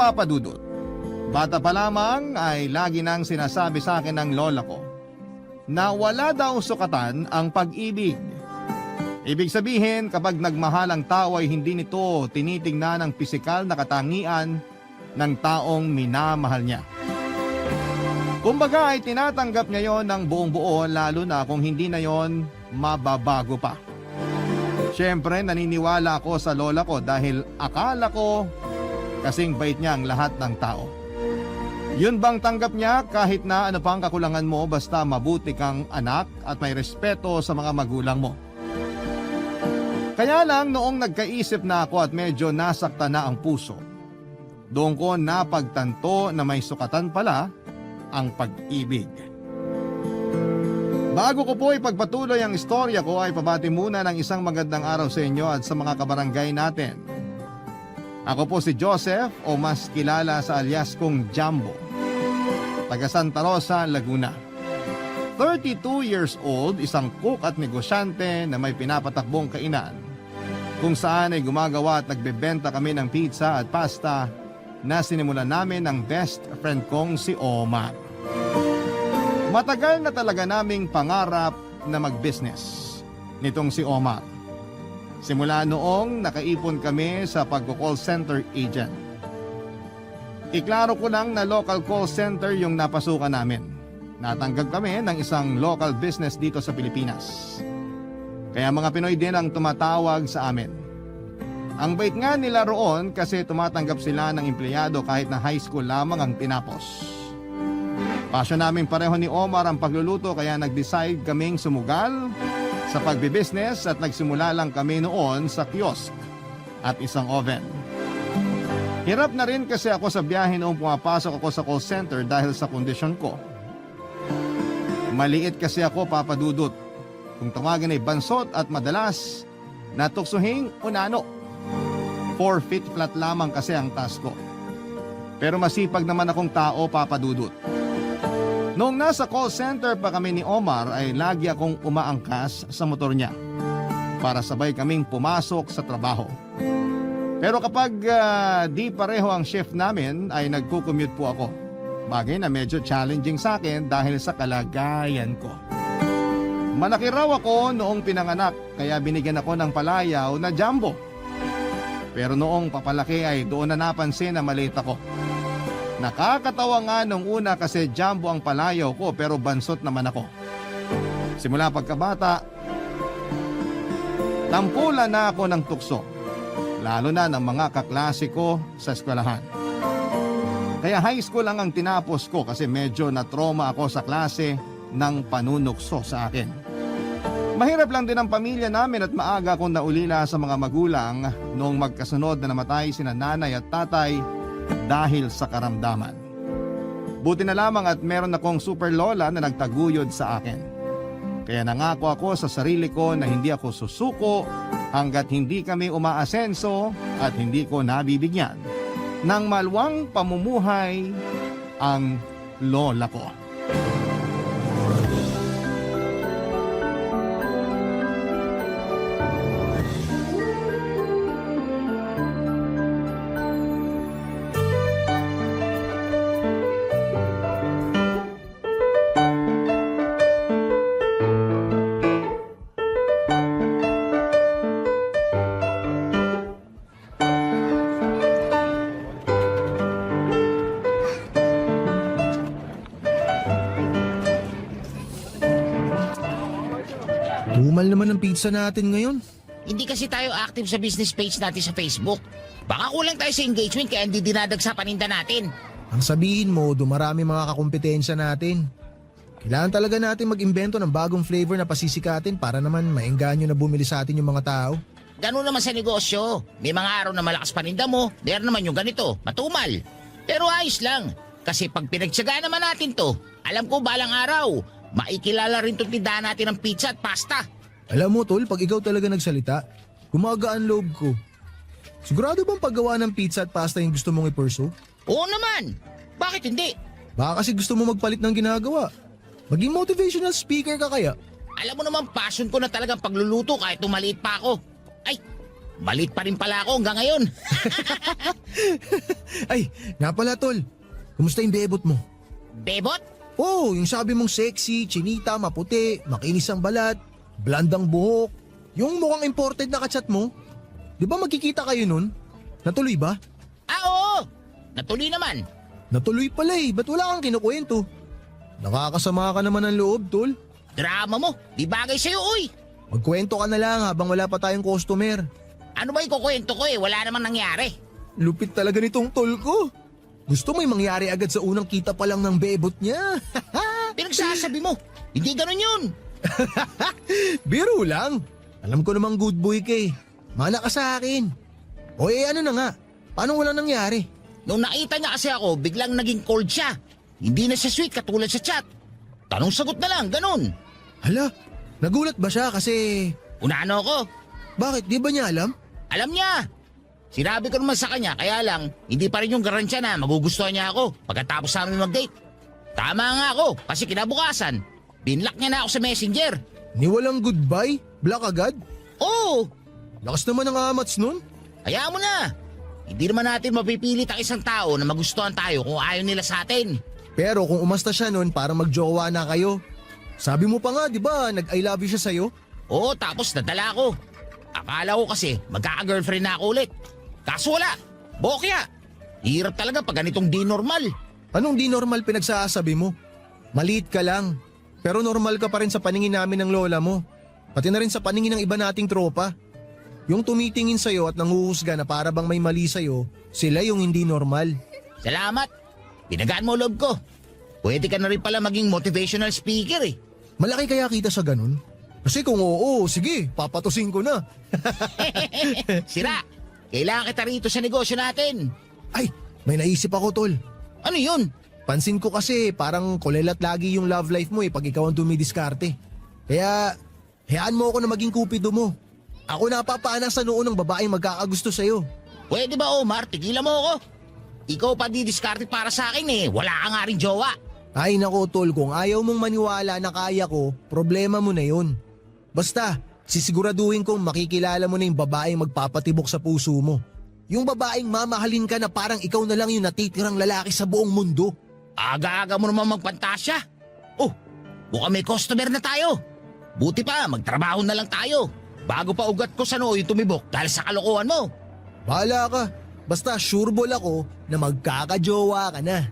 Papa Dudut, bata pa lamang ay lagi nang sinasabi sa akin ng lola ko na wala daw sukatan ang pag-ibig. Ibig sabihin, kapag nagmahal ang tao ay hindi nito tinitingnan ang pisikal na katangian ng taong minamahal niya. Kumbaga ay tinatanggap niya yon ng buong buo, lalo na kung hindi na yon mababago pa. Siyempre, naniniwala ako sa lola ko dahil akala ko kasing bait niya ang lahat ng tao. Yun bang tanggap niya kahit na ano pang kakulangan mo basta mabuti kang anak at may respeto sa mga magulang mo? Kaya lang noong nagkaisip na ako at medyo nasakta na ang puso, doon ko napagtanto na may sukatan pala ang pag-ibig. Bago ko po ipagpatuloy ang istorya ko ay pabati muna ng isang magandang araw sa inyo at sa mga kabarangay natin. Ako po si Joseph o mas kilala sa alias kong Jambo, taga Santa Rosa, Laguna. 32 years old, isang cook at negosyante na may pinapatakbong kainan kung saan ay gumagawa at nagbebenta kami ng pizza at pasta na sinimulan namin ng best friend kong si Omar. Matagal na talaga naming pangarap na mag-business nitong si Omar. Simula noong nakaipon kami sa pagko-call center agent. Iklaro ko lang na local call center yung napasukan namin. Natanggap kami ng isang local business dito sa Pilipinas. Kaya mga Pinoy din ang tumatawag sa amin. Ang bait nga nila roon kasi tumatanggap sila ng empleyado kahit na high school lamang ang tinapos. Pasyon namin pareho ni Omar ang pagluluto kaya nag-decide kaming sumugal sa pagbibusiness at nagsimula lang kami noon sa kiosk at isang oven. Hirap na rin kasi ako sa biyahe noong pumapasok ako sa call center dahil sa kondisyon ko. Maliit kasi ako, Papa Dudut. Kung tawagin ay bansot at madalas natuksuhing unano. 4 feet flat lamang kasi ang taas ko. Pero masipag naman akong tao, Papa Dudut. Noong nasa call center pa kami ni Omar ay lagi akong umaangkas sa motor niya para sabay kaming pumasok sa trabaho. Pero kapag di pareho ang shift namin ay nagko-commute po ako. Bagay na medyo challenging sa akin dahil sa kalagayan ko. Malaki raw ako noong pinanganak kaya binigyan ako ng palayaw na Jumbo. Pero noong papalaki ay doon na napansin na maliit ako. Nakakatawa nga nung una kasi Jumbo ang palayaw ko pero bansot naman ako. Simula pagkabata, tampulan na ako ng tukso. Lalo na ng mga kaklase ko sa eskwelahan. Kaya high school lang ang tinapos ko kasi medyo na-trauma ako sa klase ng panunukso sa akin. Mahirap lang din ang pamilya namin at maaga akong naulila sa mga magulang noong magkasunod na namatay sina nanay at tatay dahil sa karamdaman. Buti na lamang at meron akong super lola na nagtaguyod sa akin. Kaya nangako ako sa sarili ko na hindi ako susuko hanggat hindi kami umaasenso at hindi ko nabibigyan ng maluwang pamumuhay ang lola ko. Tumal naman ang pizza natin ngayon. Hindi kasi tayo active sa business page natin sa Facebook. Baka kulang tayo sa engagement kaya hindi dinadag sa paninda natin. Ang sabihin mo, dumarami mga kakumpetensya natin. Kailangan talaga natin mag-imbento ng bagong flavor na pasisikatin para naman maengganyo na bumili sa atin yung mga tao. Ganun naman sa negosyo. May mga araw na malakas paninda mo, meron naman yung ganito, matumal. Pero ayos lang. Kasi pag pinagtsagaan naman natin to, alam ko balang araw, maikilala rin itong tindahan natin ng pizza at pasta. Alam mo tol, pag ikaw talaga nagsalita, gumagaan loob ko. Sigurado bang paggawa ng pizza at pasta yung gusto mong i-pursue? Oo naman. Bakit hindi? Baka kasi gusto mo magpalit ng ginagawa. Maging motivational speaker ka kaya? Alam mo naman passion ko na talagang pagluluto kahit nung maliit pa ako. Ay, Malit pa rin pala ako hanggang ngayon. Ay, nga pala tol. Kumusta yung bebot mo? Bebot? Oh, yung sabi mong sexy, chinita, maputi, makinis ang balat, blandang buhok. Yung mukhang imported na kachat mo. Di ba magkikita kayo nun? Natuloy ba? Oo! Natuloy naman. Natuloy pala eh. Ba't wala kang kinukwento? Nakakasama ka naman ng loob, tol. Drama mo, di bagay sa'yo, uy. Magkwento ka na lang habang wala pa tayong customer. Ano ba ikukwento ko wala namang nangyari. Lupit talaga nitong tol ko. Gusto may mangyari agad sa unang kita pa lang ng bebot niya. Pinagsasabi mo, hindi ganun yun. Biro lang. Alam ko namang good boy ka eh. Mana ka sa akin. O ano na nga, paano wala nangyari? Nung nakita niya kasi ako, biglang naging cold siya. Hindi na siya sweet katulad sa chat. Tanong sagot na lang, ganun. Hala, nagulat ba siya kasi... Unano ako? Bakit, di ba niya alam? Alam niya. Sinabi ko naman sa kanya, kaya lang, hindi pa rin yung garansya na magugustuhan niya ako pagkatapos namin mag-date. Tama nga ako, kasi kinabukasan, binlock niya na ako sa messenger. Ni walang goodbye? Black agad? Oo, Lakas naman ang amats nun. hayaan mo na. Hindi naman natin mapipilit ang isang tao na magustuhan tayo kung ayaw nila sa atin. Pero kung umasta siya nun para magjowa na kayo. Sabi mo pa nga, di ba, nag-I love you siya sa'yo? Oo, tapos nadala ko. Akala ko kasi magkaka-girlfriend na ako ulit. Kaso wala, bokya. Hirap talaga pag ganitong di normal. Anong di normal pinagsasabi mo? Maliit ka lang. Pero normal ka pa rin sa paningin namin ng lola mo. Pati na rin sa paningin ng iba nating tropa. Yung tumitingin sa'yo at nanguhusga na para bang may mali sa'yo, sila yung hindi normal. Salamat. Pinagaan mo loob ko. Pwede ka na rin pala maging motivational speaker eh. Malaki kaya kita sa ganun? Kasi kung oo, sige, papatusin ko na. Sira, kailangan kita rito sa negosyo natin. Ay, may naisip ako tol. Ano yun? Pansin ko kasi parang kulelat lagi yung love life mo pag ikaw ang dumidiskarte. Kaya, hayaan mo ako na maging kupido mo. Ako napapana sa noo ng babaeng magkakagusto sa'yo. Pwede ba Omar, tigilan mo ako? Ikaw pa didiskarte para sa akin eh. Wala ka nga rin jowa. Ay nako tol, kung ayaw mong maniwala na kaya ko, problema mo na yun. Basta, sisiguraduhin kong makikilala mo na yung babaeng magpapatibok sa puso mo. Yung babaeng mamahalin ka na parang ikaw na lang yung natitirang lalaki sa buong mundo. Aga-aga mo naman magpantasya. Oh, mukhang may customer na tayo. Buti pa, magtrabaho na lang tayo. Bago pa ugat ko sa noo yung tumibok dahil sa kalokohan mo. Bahala ka. Basta sureball ako na magkakajowa ka na.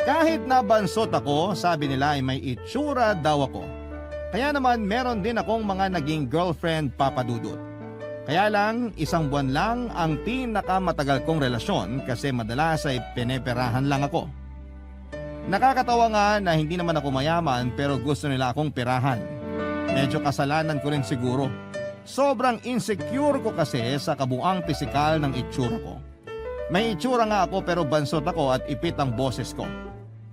Kahit nabansot ako, sabi nila ay may itsura daw ako. Kaya naman meron din akong mga naging girlfriend papadudot. Kaya lang, 1 buwan lang ang pinakamatagal kong relasyon kasi madalas ay pineperahan lang ako. Nakakatawa nga na hindi naman ako mayaman pero gusto nila akong perahan. Medyo kasalanan ko rin siguro. Sobrang insecure ko kasi sa kabuang pisikal ng itsura ko. May itsura nga ako pero bansot ako at ipit ang boses ko.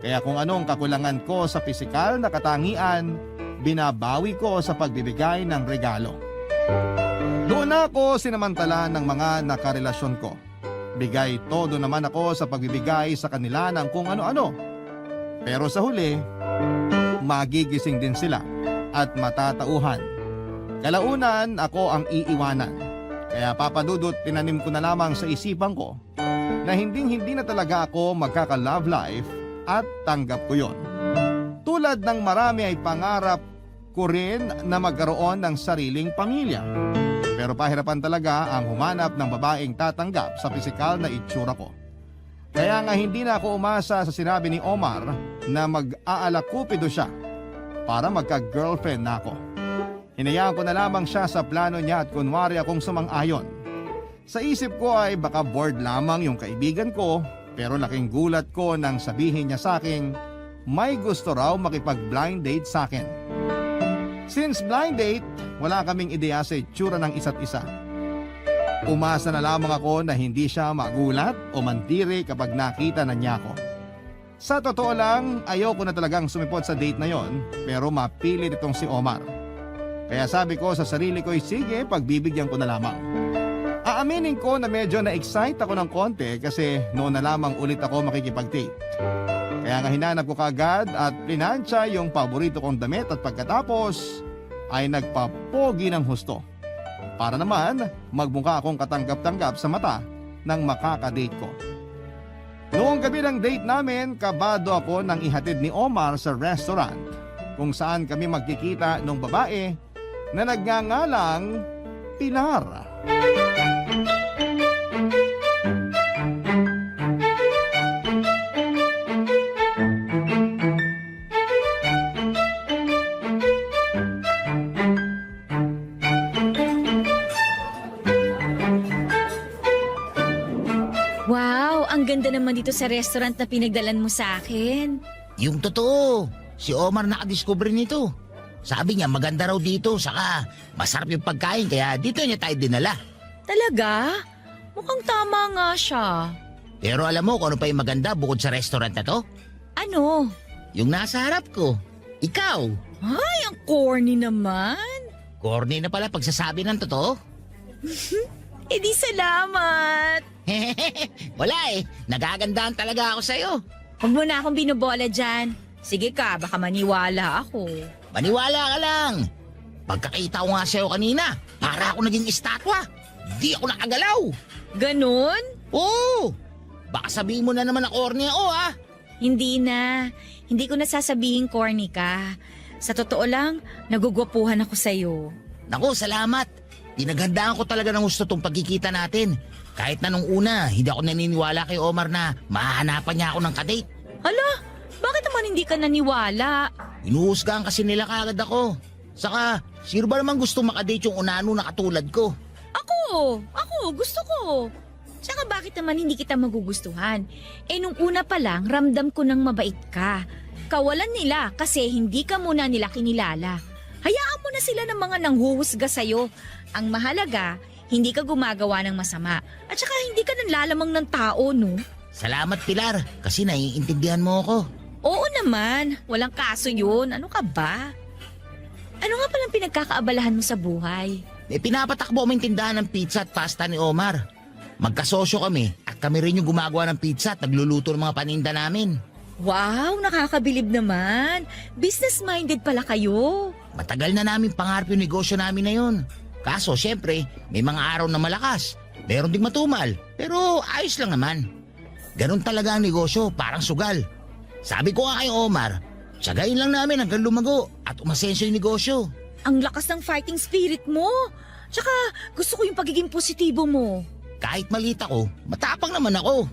Kaya kung anong kakulangan ko sa pisikal na katangian, binabawi ko sa pagbibigay ng regalo. Doon ako sinamantala ng mga nakarelasyon ko. Bigay todo naman ako sa pagbibigay sa kanila ng kung ano-ano. Pero sa huli, magigising din sila at matatauhan. Kalaunan ako ang iiwanan. Kaya papadudot tinanim ko na lamang sa isipan ko na hindi na talaga ako magkaka-love life at tanggap ko yon. Tulad ng marami ay pangarap ko rin na magkaroon ng sariling pamilya. Pero pahirapan talaga ang humanap ng babaeng tatanggap sa pisikal na itsura ko. Kaya nga hindi na ako umasa sa sinabi ni Omar na mag-aalakupido siya para magka-girlfriend na ako. Hinayaan ko na lamang siya sa plano niya at kunwari akong sumang-ayon. Sa isip ko ay baka bored lamang yung kaibigan ko pero laking gulat ko nang sabihin niya sa akin may gusto raw makipag-blind date sa akin. Since blind date, wala kaming ideya sa itsura ng isa't isa. Umasa na lamang ako na hindi siya magulat o mandiri kapag nakita na niya ako. Sa totoo lang, ayoko na talagang sumipot sa date na yon pero mapilit itong si Omar. Kaya sabi ko sa sarili ko, sige, pagbibigyan ko na lamang. Aaminin ko na medyo na-excite ako ng konti kasi noon na lamang ulit ako makikipag-date. Kaya Kaya nga hinanap ko kagad at plinansya yung paborito kong damit at pagkatapos ay nagpapogi ng husto. Para naman magmukha akong katanggap-tanggap sa mata ng makakadate ko. Noong gabi ng date namin, kabado ako nang ihatid ni Omar sa restaurant kung saan kami magkikita ng babae na nagngangalang Pilar. Wow, ang ganda naman dito sa restaurant na pinagdalan mo sa akin. Yung totoo, si Omar nakadiscover nito. Sabi niya maganda raw dito, saka masarap yung pagkain kaya dito niya tayo dinala. Talaga? Mukhang tama nga siya. Pero alam mo kung ano pa yung maganda bukod sa restaurant na to? Ano? Yung nasa harap ko. Ikaw. Ay, ang corny naman. Corny na pala pagsasabi ng totoo. Eh di salamat. Wala eh, nagagandahan talaga ako sa'yo. Huwag mo na akong binubola dyan. Sige ka, baka maniwala ako. Maniwala ka lang. Pagkakita ko nga sa'yo kanina, para ako naging estatwa. Di ako nakagalaw. Ganon? Oo. Baka sabihin mo na naman na corny ako ha. Hindi na. Hindi ko nasasabihin corny ka. Sa totoo lang, nagugwapuhan ako sa'yo. Naku, salamat. Pinaghandaan ko talaga ng gusto tong pagkikita natin. Kahit na nung una, hindi ako naniniwala kay Omar na mahahanapan niya ako ng kadate. Hala, bakit naman hindi ka naniwala? Inuhusgahan kasi nila kagad ako. Saka, sino ba naman gusto makadate yung unano na katulad ko? Ako, gusto ko. Tsaka bakit naman hindi kita magugustuhan? Eh nung una pa lang, ramdam ko nang mabait ka. Kawalan nila kasi hindi ka muna nila kinilala. Hayaan mo na sila ng mga nanghuhusga sa'yo. Ang mahalaga, hindi ka gumagawa ng masama. At saka hindi ka nanlalamang ng tao, no? Salamat Pilar, kasi naiintindihan mo ako. Oo naman, walang kaso yun. Ano ka ba? Ano nga palang pinagkakaabalahan mo sa buhay? Pinapatakbo kami tindahan ng pizza at pasta ni Omar. Magkasosyo kami at kami rin yung gumagawa ng pizza at nagluluto ng mga paninda namin. Wow, nakakabilib naman. Business-minded pala kayo. Matagal na namin pangarap yung negosyo namin na yun. Kaso syempre, may mga araw na malakas. Meron ding matumal, pero ayos lang naman. Ganon talaga ang negosyo, parang sugal. Sabi ko nga kay Omar, tsagayin lang namin hanggang lumago at umasenso yung negosyo. Ang lakas ng fighting spirit mo. Tsaka gusto ko yung pagiging positibo mo. Kahit maliit ako, matapang naman ako.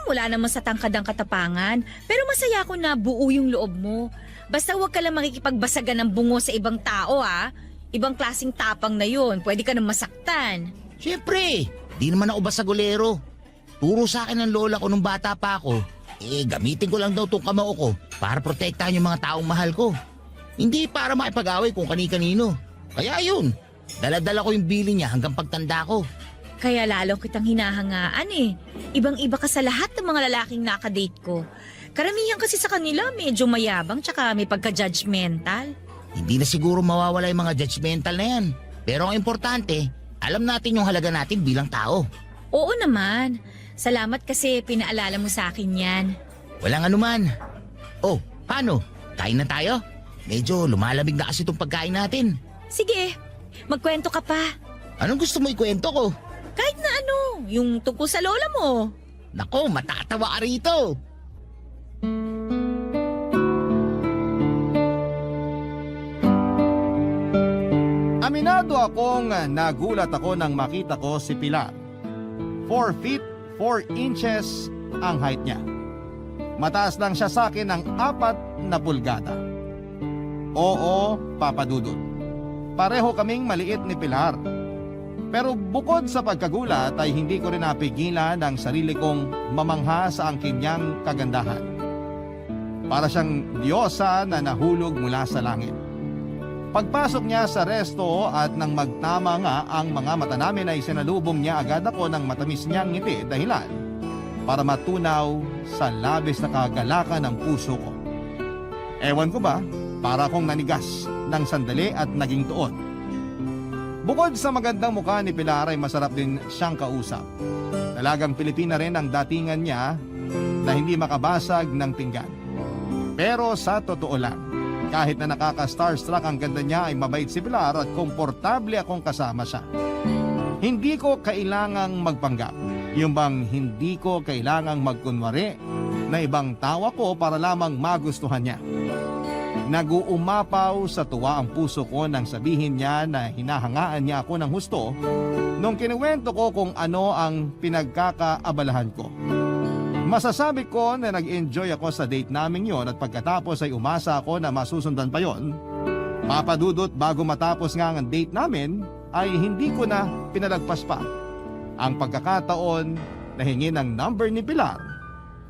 Wala naman sa tangkad ang katapangan. Pero masaya ako na buo yung loob mo. Basta huwag ka lang makikipagbasagan ng bungo sa ibang tao ha. Ibang klaseng tapang na yun. Pwede ka nang masaktan. Syempre, di naman ako basagolero. Turo sa akin ng lola ko nung bata pa ako. Gamitin ko lang daw tong kamao ko para protektahan yung mga taong mahal ko. Hindi para makipag-away kung kani-kanino. Kaya yun, dala-dala ko yung bili niya hanggang pagtanda ko. Kaya lalo kitang hinahangaan eh. Ibang-iba ka sa lahat ng mga lalaking nakadate ko. Karamihan kasi sa kanila medyo mayabang tsaka may pagka-judgmental. Hindi na siguro mawawala yung mga judgmental na yan. Pero ang importante, alam natin yung halaga natin bilang tao. Oo naman. Salamat kasi pinaalala mo sa akin yan. Walang anuman. Oh, paano? Kain na tayo? Medyo lumalamig na kasi itong pagkain natin. Sige, magkwento ka pa. Anong gusto mo ikwento ko? Kahit na ano, yung tungkol sa lola mo. Nako, matatawa ka rito. Aminado akong nagulat ako nang makita ko si Pilar. 4 feet 4 inches ang height niya. Mataas lang siya sa akin ng 4 na pulgada. Oo, Papa Dudut. Pareho kaming maliit ni Pilar. Pero bukod sa pagkagulat ay hindi ko rin napigilan ang sarili kong mamangha sa angkin niyang kagandahan. Para siyang diyosa na nahulog mula sa langit. Pagpasok niya sa resto at nang magtama nga ang mga mata namin ay sinalubong niya agad ako ng matamis niyang ngiti dahilan para matunaw sa labis na kagalakan ng puso ko. Ewan ko ba, para akong nanigas ng sandali at naging tuon. Bukod sa magandang mukha ni Pilar ay masarap din siyang kausap. Talagang Pilipina rin ang datingan niya na hindi makabasag ng pinggan. Pero sa totoo lang, kahit na nakaka-starstruck ang ganda niya ay mabait si Pilar at komportable akong kasama siya. Hindi ko kailangang magpanggap. Yung bang hindi ko kailangang magkunwari na ibang tao ako para lamang magustuhan niya. Naguumapaw sa tuwa ang puso ko nang sabihin niya na hinahangaan niya ako ng husto nung kinuwento ko kung ano ang pinagkakaabalahan ko. Masasabi ko na nag-enjoy ako sa date naming yon at pagkatapos ay umasa ako na masusundan pa yon. Papadudot bago matapos nga ang date namin ay hindi ko na pinalagpas pa ang pagkakataon na hingin ng number ni Pilar,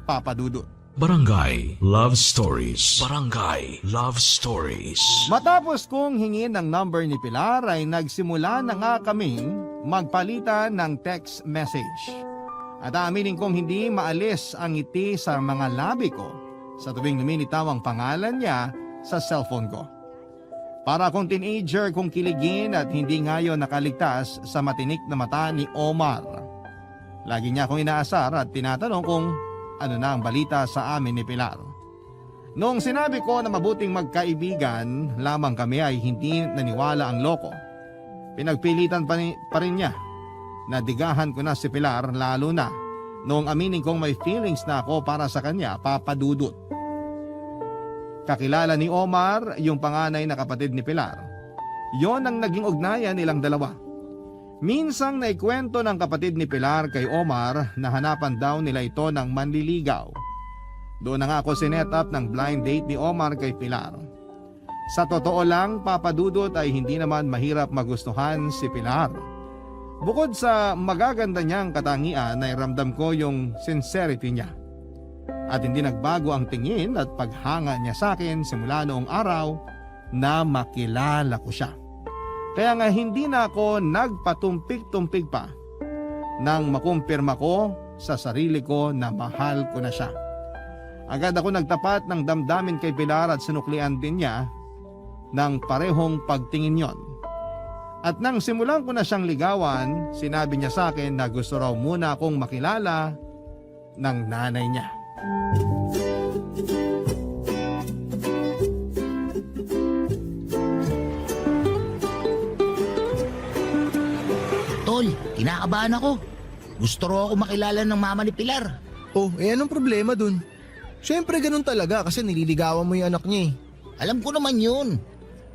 Papadudot. Barangay Love Stories. Barangay Love Stories. Matapos kong hingin ng number ni Pilar ay nagsimula na nga kaming magpalitan ng text message. At aminin kong hindi maalis ang ngiti sa mga labi ko sa tuwing lumilitaw ang pangalan niya sa cellphone ko. Para akong teenager kong kiligin at hindi ngayon nakaligtas sa matinik na mata ni Omar. Lagi niya akong inaasar at tinatanong kung ano na ang balita sa amin ni Pilar. Noong sinabi ko na mabuting magkaibigan lamang kami ay hindi naniwala ang loko. Pinagpilitan pa rin niya na digahan ko na si Pilar lalo na noong aminin kong may feelings na ako para sa kanya, Papadudot. Kakilala ni Omar yung panganay na kapatid ni Pilar. Yon ang naging ugnayan nilang dalawa. Minsang naikwento ng kapatid ni Pilar kay Omar na hanapan daw nila ito ng manliligaw. Doon na nga ako sinet up ng blind date ni Omar kay Pilar. Sa totoo lang, Papadudot ay hindi naman mahirap magustuhan si Pilar. Bukod sa magaganda niyang katangian ay ramdam ko yung sincerity niya. At hindi nagbago ang tingin at paghanga niya sa akin simula noong araw na makilala ko siya. Kaya nga hindi na ako nagpatumpik-tumpik pa nang makumpirma ko sa sarili ko na mahal ko na siya. Agad ako nagtapat ng damdamin kay Pilar at sinuklian din niya ng parehong pagtingin yon. At nang simulan ko na siyang ligawan, sinabi niya sa akin na gusto raw muna akong makilala ng nanay niya. Tol, kinakabahan ako. Gusto raw ako makilala ng mama ni Pilar. Oh, anong problema dun? Siyempre ganun talaga kasi nililigawan mo yung anak niya eh. Alam ko naman yun.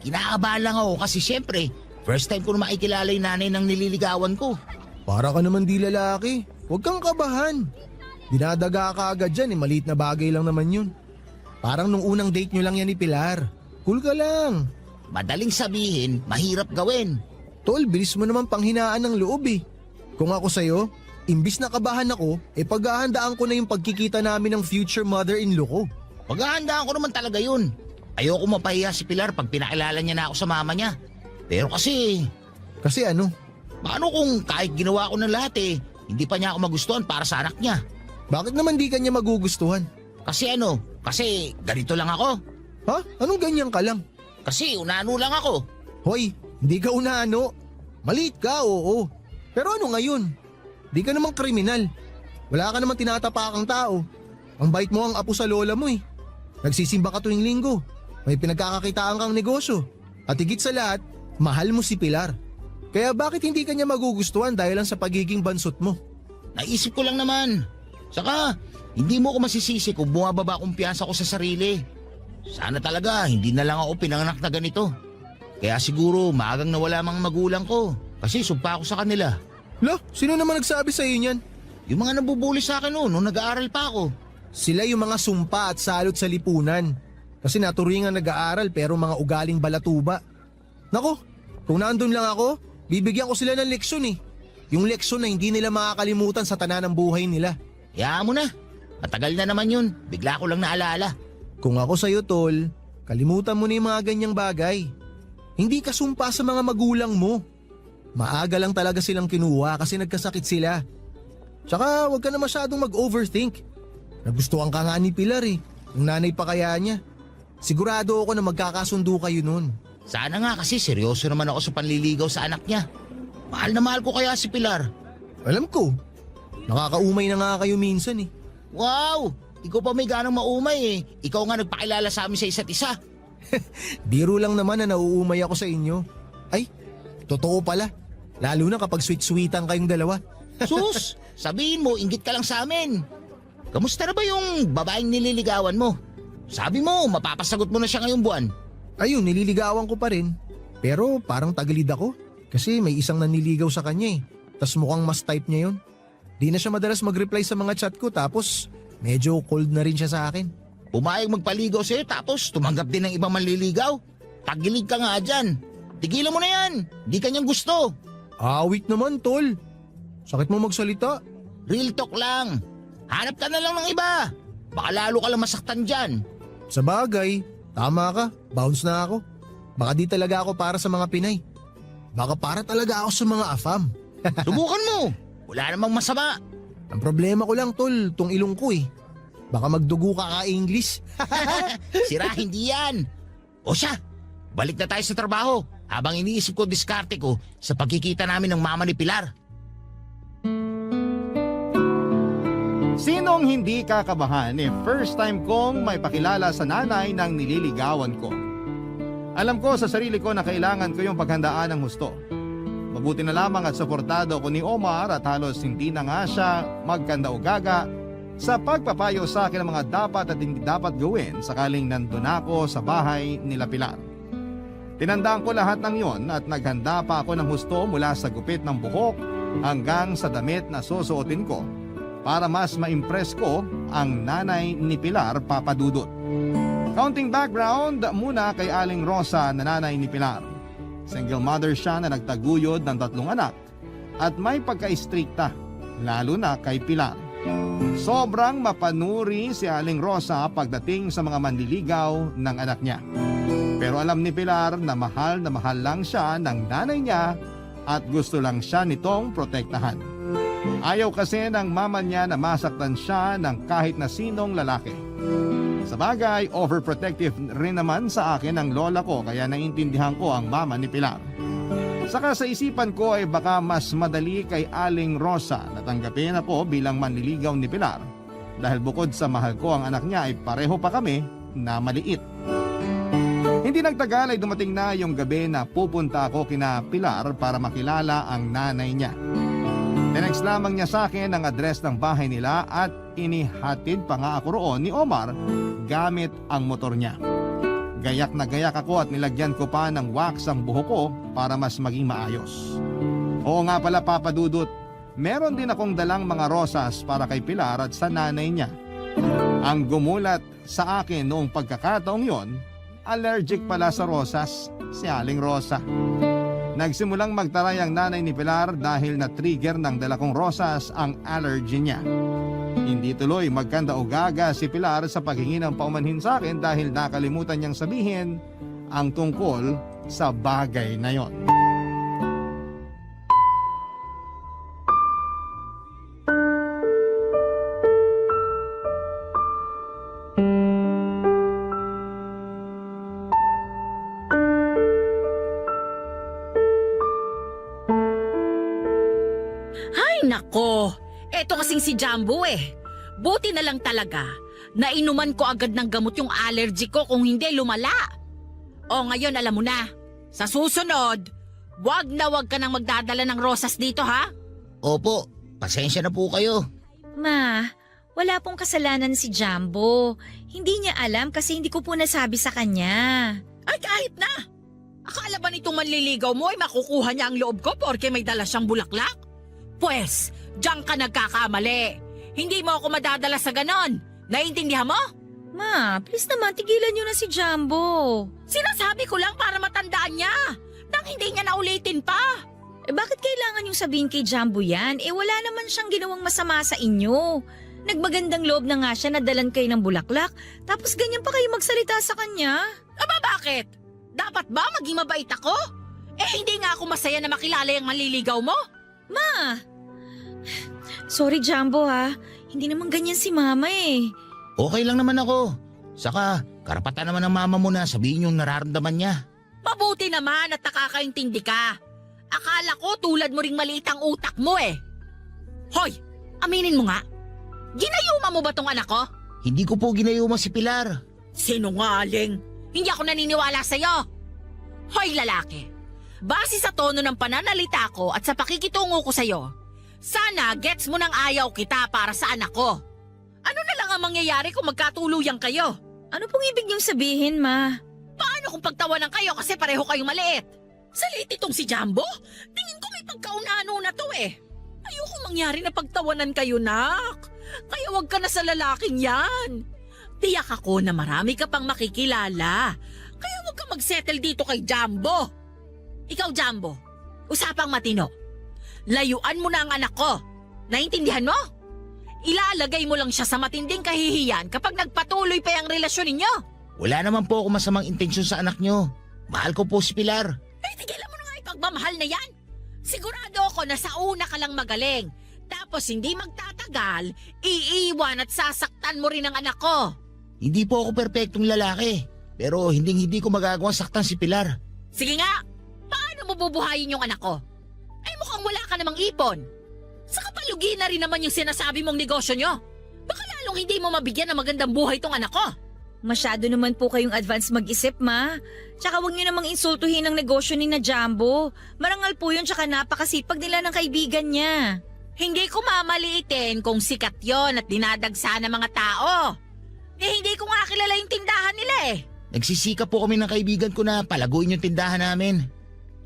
Kinakabahan lang ako kasi syempre, first time ko na makikilala yung nanay ng nililigawan ko. Para ka naman di lalaki. Huwag kang kabahan. Dinadaga ka agad dyan eh, maliit na bagay lang naman yun. Parang nung unang date nyo lang yan ni Pilar. Cool ka lang. Madaling sabihin, mahirap gawin. Tol, bilis mo naman panghinaan ng loob eh. Kung ako sa'yo, imbis na kabahan ako, paghahandaan ko na yung pagkikita namin ng future mother-in-law ko. Paghahandaan ko naman talaga yun. Ayoko mapahiya si Pilar pag pinakilala niya na ako sa mama niya. Pero kasi, Kasi ano? paano kung kahit ginawa ko ng lahat hindi pa niya ako magustuhan para sa anak niya? Bakit naman di ka niya magugustuhan? Kasi kasi ganito lang ako. Ha? Anong ganyan ka lang? Kasi unano lang ako. Hoy, hindi ka unaano. Maliit ka, oo. Pero ano ngayon? Di ka namang kriminal. Wala ka namang tinatapakang tao. Ang bait mo ang apo sa lola mo eh. Nagsisimba ka tuwing linggo. May pinagkakakitaan kang negosyo. At higit sa lahat, mahal mo si Pilar. Kaya bakit hindi ka niya magugustuhan dahil lang sa pagiging bansot mo? Naisip ko lang naman. Saka, hindi mo ko masisisi kung bumababa kumpiyansa ko sa sarili. Sana talaga hindi na lang ako pinanganak na ganito. Kaya siguro maagang nawala mga magulang ko kasi sumpa ako sa kanila. Lo, sino naman nagsabi sa iyo niyan? Yung mga nabubuli sa akin nung nag-aaral pa ako. Sila yung mga sumpa at salot sa lipunan. Kasi naturingan nag-aaral pero mga ugaling balatuba. Nako, kung nandun lang ako, bibigyan ko sila ng leksyon eh. Yung leksyon na hindi nila makakalimutan sa tanan ng buhay nila. Hayaan mo na. Matagal na naman yun. Bigla ko lang naalala. Kung ako sa'yo, tol, kalimutan mo na yung mga ganyang bagay. Hindi ka sumpa sa mga magulang mo. Maaga lang talaga silang kinuha kasi nagkasakit sila. Tsaka huwag ka na masyadong mag-overthink. Nagustuhan ka nga ni Pilar eh. Yung nanay pa kaya niya. Sigurado ako na magkakasundo kayo nun. Sana nga kasi seryoso naman ako sa panliligaw sa anak niya. Mahal na mahal ko kaya si Pilar. Alam ko, nakakaumay na nga kayo minsan eh. Wow! Ikaw pa may ganang maumay eh. Ikaw nga nagpakilala sa amin sa isa't isa. Biro lang naman na nauumay ako sa inyo. Ay, totoo pala. Lalo na kapag sweet-sweetan kayong dalawa. Sus, sabihin mo, inggit ka lang sa amin. Kamusta na ba yung babaeng nililigawan mo? Sabi mo, mapapasagot mo na siya ngayong buwan. Ayun, nililigawan ko pa rin. Pero parang tagilid ako. Kasi may isang naniligaw sa kanya eh. Tas mukhang mas type niya yun. Di na siya madalas mag-reply sa mga chat ko tapos medyo cold na rin siya sa akin. Pumayag magpaligaw sa'yo tapos tumanggap din ng ibang manliligaw. Tagilid ka nga dyan. Tigilan mo na yan. Di kanyang gusto. Awit naman, tol. Sakit mo magsalita. Real talk lang. Hanap ka na lang ng iba. Baka lalo ka lang masaktan dyan. Sa bagay, tama ka. Bounce na ako. Baka di talaga ako para sa mga Pinay. Baka para talaga ako sa mga AFAM. Subukan mo. Wala namang masama. Ang problema ko lang, tol, tong ilong ko eh. Baka magdugo ka ka-English. Sira, hindi yan. O siya, balik na tayo sa trabaho. Habang iniisip ko diskarte ko sa pagkikita namin ng mama ni Pilar. Sinong hindi kakabahan first time kong may pakilala sa nanay ng nililigawan ko? Alam ko sa sarili ko na kailangan ko yung paghandaan ng husto. Mabuti na lamang at suportado ko ni Omar at halos hindi na nga siya magkanda-ugaga sa pagpapayo sa akin ng mga dapat at hindi dapat gawin sakaling nandun ako sa bahay nila Pilar. Tinandaan ko lahat ng yon at naghanda pa ako ng husto mula sa gupit ng buhok hanggang sa damit na susuotin ko para mas ma-impress ko ang nanay ni Pilar, Papa Dudut. Counting background muna kay Aling Rosa na nanay ni Pilar. Single mother siya na nagtaguyod ng 3 anak at may pagka-istrikta, lalo na kay Pilar. Sobrang mapanuri si Aling Rosa pagdating sa mga manliligaw ng anak niya. Pero alam ni Pilar na mahal lang siya ng nanay niya at gusto lang siya nitong protektahan. Ayaw kasi ng mama niya na masaktan siya ng kahit na sinong lalaki. Sa bagay, overprotective rin naman sa akin ang lola ko kaya naiintindihan ko ang mama ni Pilar. Saka sa isipan ko ay baka mas madali kay Aling Rosa na tanggapin ako bilang manliligaw ni Pilar dahil bukod sa mahal ko ang anak niya ay pareho pa kami na maliit. Hindi nagtagal ay dumating na yung gabi na pupunta ako kina Pilar para makilala ang nanay niya. Tinext lamang niya sa akin ang address ng bahay nila at inihatid pa nga ako roon ni Omar gamit ang motor niya. Gayak na gayak ako at nilagyan ko pa ng wax ang buhok ko para mas maging maayos. Oo nga pala, Papa Dudut, meron din akong dalang mga rosas para kay Pilar at sa nanay niya. Ang gumulat sa akin noong pagkakataong yon, allergic pala sa rosas si Aling Rosa. Nagsimulang magtaray ang nanay ni Pilar dahil na-trigger ng dala kong rosas ang allergy niya. Hindi tuloy magkanda-ugaga si Pilar sa paghingi ng paumanhin sa akin dahil nakalimutan niyang sabihin ang tungkol sa bagay na yon. Ay nako, eto kasing si Jumbo eh. Buti na lang talaga na inuman ko agad ng gamot yung allergy ko kung hindi lumala. O ngayon alam mo na, sa susunod, wag ka nang magdadala ng rosas dito ha? Opo, pasensya na po kayo. Ma, wala pong kasalanan si Jumbo. Hindi niya alam kasi hindi ko po nasabi sa kanya. Ay kahit na! Akala ba nitong manliligaw mo ay makukuha niya ang loob ko porke may dala siyang bulaklak? Pwes, diyan ka nagkakamali. Hindi mo ako madadala sa ganon. Naiintindihan mo? Ma, please naman, tigilan niyo na si Jumbo. Sinasabi ko lang para matandaan niya. Nang hindi niya naulitin pa. Bakit kailangan yung sabihin kay Jumbo yan? Wala naman siyang ginawang masama sa inyo. Nagmagandang loob na nga siya na dalan kayo ng bulaklak, tapos ganyan pa kayo magsalita sa kanya. Aba bakit? Dapat ba maging mabait ako? Hindi nga ako masaya na makilala yung manliligaw mo. Ma! Sorry Jumbo ha, hindi naman ganyan si Mama eh. Okay lang naman ako. Saka, karapatan naman ng mama mo na sabihin yung nararamdaman niya. Mabuti naman at nakakaintindi ka. Akala ko tulad mo ring maliit ang utak mo eh. Hoy, aminin mo nga. Ginayuma mo ba tong anak ko? Hindi ko po ginayuma si Pilar. Sinungaling! Hindi ako naniniwala sa'yo! Hoy lalaki! Base sa tono ng pananalita ko at sa pakikitungo ko sa'yo, sana gets mo nang ayaw kita para sa anak ko. Ano na lang ang mangyayari kung magkatuluyan kayo? Ano pong ibig niyong sabihin, Ma? Paano kung pagtawanan kayo kasi pareho kayong maliit? Salit itong si Jumbo? Tingin ko may pagkaunano na to eh. Ayoko mangyari na pagtawanan kayo, nak. Kaya wag ka na sa lalaking yan. Tiyak ako na marami ka pang makikilala. Kaya wag ka mag-settle dito kay Jumbo. Ikaw, Jumbo, usapang matino. Layuan mo na ang anak ko. Naintindihan mo? Ilalagay mo lang siya sa matinding kahihiyan kapag nagpatuloy pa ang relasyon ninyo. Wala naman po ako masamang intensyon sa anak nyo. Mahal ko po si Pilar. Ay, tigilan mo na nga ipagmamahal na yan. Sigurado ako na sa una ka lang magaling. Tapos hindi magtatagal, iiwan at sasaktan mo rin ang anak ko. Hindi po ako perpektong lalaki. Pero hindi ko magagawang saktan si Pilar. Sige nga, paano mo bubuhayin yung anak ko? Ay mukhang wala ka namang ipon. Sa kapalugi na rin naman yung sinasabi mong negosyo nyo. Baka lalong hindi mo mabigyan ng magandang buhay tong anak ko. Masyado naman po kayong advance mag-isip, Ma. Tsaka huwag niyo namang insultuhin ang negosyo ni na Jumbo. Marangal po yun tsaka napakasipag nila ng kaibigan niya. Hindi ko mamaliitin kung sikat yon at dinadagsa ng mga tao. Hindi ko nga kilala yung tindahan nila eh. Nagsisikap po kami ng kaibigan ko na palaguin yung tindahan namin.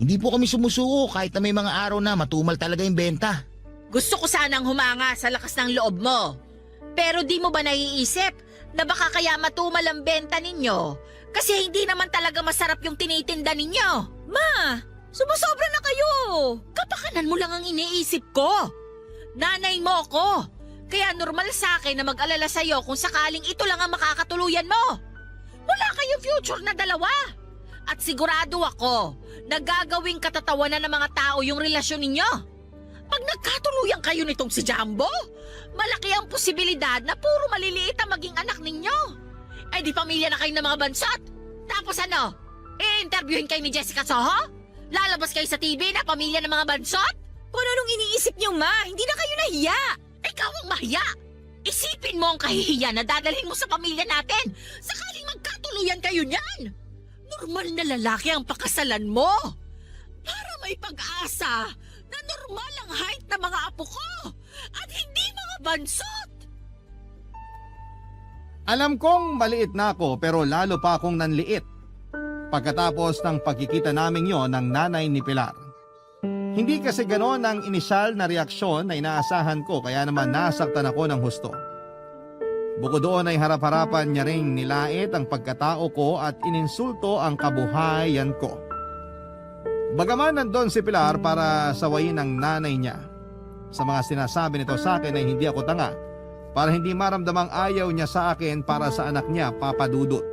Hindi po kami sumusuko kahit na may mga araw na matumal talaga yung benta. Gusto ko sanang humanga sa lakas ng loob mo. Pero di mo ba naiisip na baka kaya matumal ang benta ninyo? Kasi hindi naman talaga masarap yung tinitinda ninyo. Ma, sumusobra na kayo. Kapakanan mo lang ang iniisip ko. Nanay mo ko. Kaya normal sa akin na mag-alala sa'yo kung sakaling ito lang ang makakatuluyan mo. Wala kayong future na dalawa. At sigurado ako na gagawing katatawanan ng mga tao yung relasyon ninyo. Pag nagkatuluyan kayo nitong si Jumbo, malaki ang posibilidad na puro maliliit ang maging anak ninyo. Eh di pamilya na kayo ng mga bansot. Tapos ano, i-interviewin kayo ni Jessica Soho? Lalabas kayo sa TV na pamilya ng mga bansot? Kung anong iniisip niyo, Ma, hindi na kayo nahiya. Ikaw ang mahiya. Isipin mo ang kahihiyan na dadalhin mo sa pamilya natin. Sakaling magkatuluyan kayo niyan. Normal na lalaki ang pakasalan mo. Para may pag-asa na normal ang height ng mga apo ko at hindi mga bansot. Alam kong maliit na ako pero lalo pa akong nanliit pagkatapos ng pagkikita namin yon ng nanay ni Pilar. Hindi kasi gano'n ang inisyal na reaksyon na inaasahan ko kaya naman nasaktan ako ng husto. Bukod doon ay harap-harapan niya ring nilait ang pagkatao ko at ininsulto ang kabuhayan ko. Bagaman nandun si Pilar para sawayin ang nanay niya, sa mga sinasabi nito sa akin ay hindi ako tanga para hindi maramdamang ayaw niya sa akin para sa anak niya, Papa Dudut.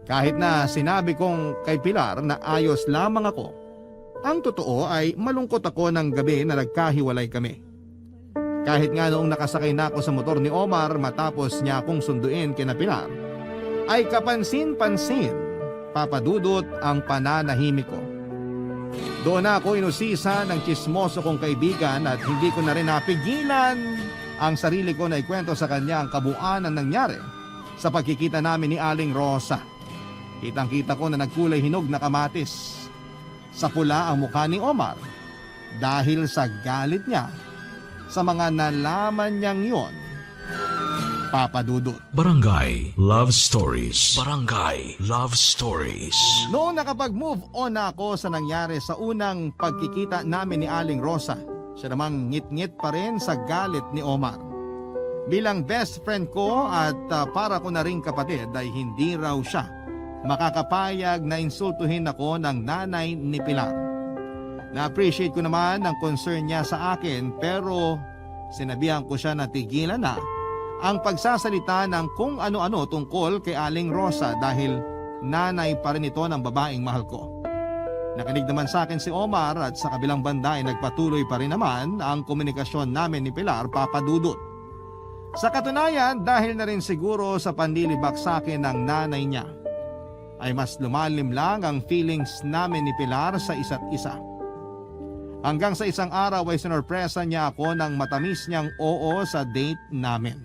Kahit na sinabi kong kay Pilar na ayos lamang ako, ang totoo ay malungkot ako ng gabi na nagkahiwalay kami. Kahit nga noong nakasakay na ako sa motor ni Omar matapos niya akong sunduin kina Pilar, ay kapansin-pansin, Papa Dudut, ang pananahimik ko. Doon na ako inusisa ng chismoso kong kaibigan at hindi ko na rin napigilan ang sarili ko na ikwento sa kanya ang kabuuan ng nangyari sa pagkikita namin ni Aling Rosa. Kitang-kita ko na nagkulay hinog na kamatis. Sa pula ang mukha ni Omar dahil sa galit niya sa mga nalaman niyang yon, Papa Dudut. Barangay Love Stories. Barangay Love Stories. Noong nakapag-move on na ako sa nangyari sa unang pagkikita namin ni Aling Rosa, siya namang ngit-ngit pa rin sa galit ni Omar. Bilang best friend ko at para ko na ring kapatid ay hindi raw siya makakapayag na insultuhin ako ng nanay ni Pilar. Na-appreciate ko naman ang concern niya sa akin pero sinabihan ko siya na tigilan na ang pagsasalita ng kung ano-ano tungkol kay Aling Rosa dahil nanay pa rin ito ng babaeng mahal ko. Nakinig naman sa akin si Omar at sa kabilang banda ay nagpatuloy pa rin naman ang komunikasyon namin ni Pilar, Papa Dudut. Sa katunayan, dahil na rin siguro sa panlilibak sa akin ng nanay niya, ay mas lumalim lang ang feelings namin ni Pilar sa isa't isa. Hanggang sa isang araw ay sinurpresa niya ako ng matamis niyang oo sa date namin.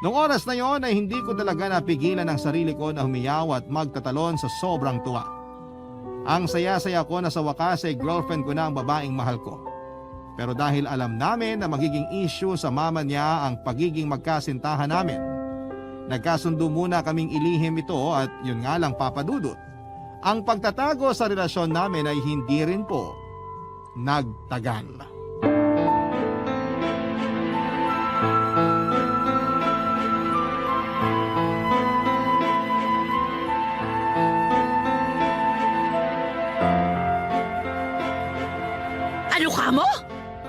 Noong oras na yon ay hindi ko talaga napigilan ang sarili ko na humiyaw at magtatalon sa sobrang tuwa. Ang saya-saya ko na sa wakas ay girlfriend ko na ang babaeng mahal ko. Pero dahil alam namin na magiging issue sa mama niya ang pagiging magkasintahan namin, nagkasundo muna kaming ilihim ito at yun nga lang papadudot. Ang pagtatago sa relasyon namin ay hindi rin po nagtagal. Ano ka mo?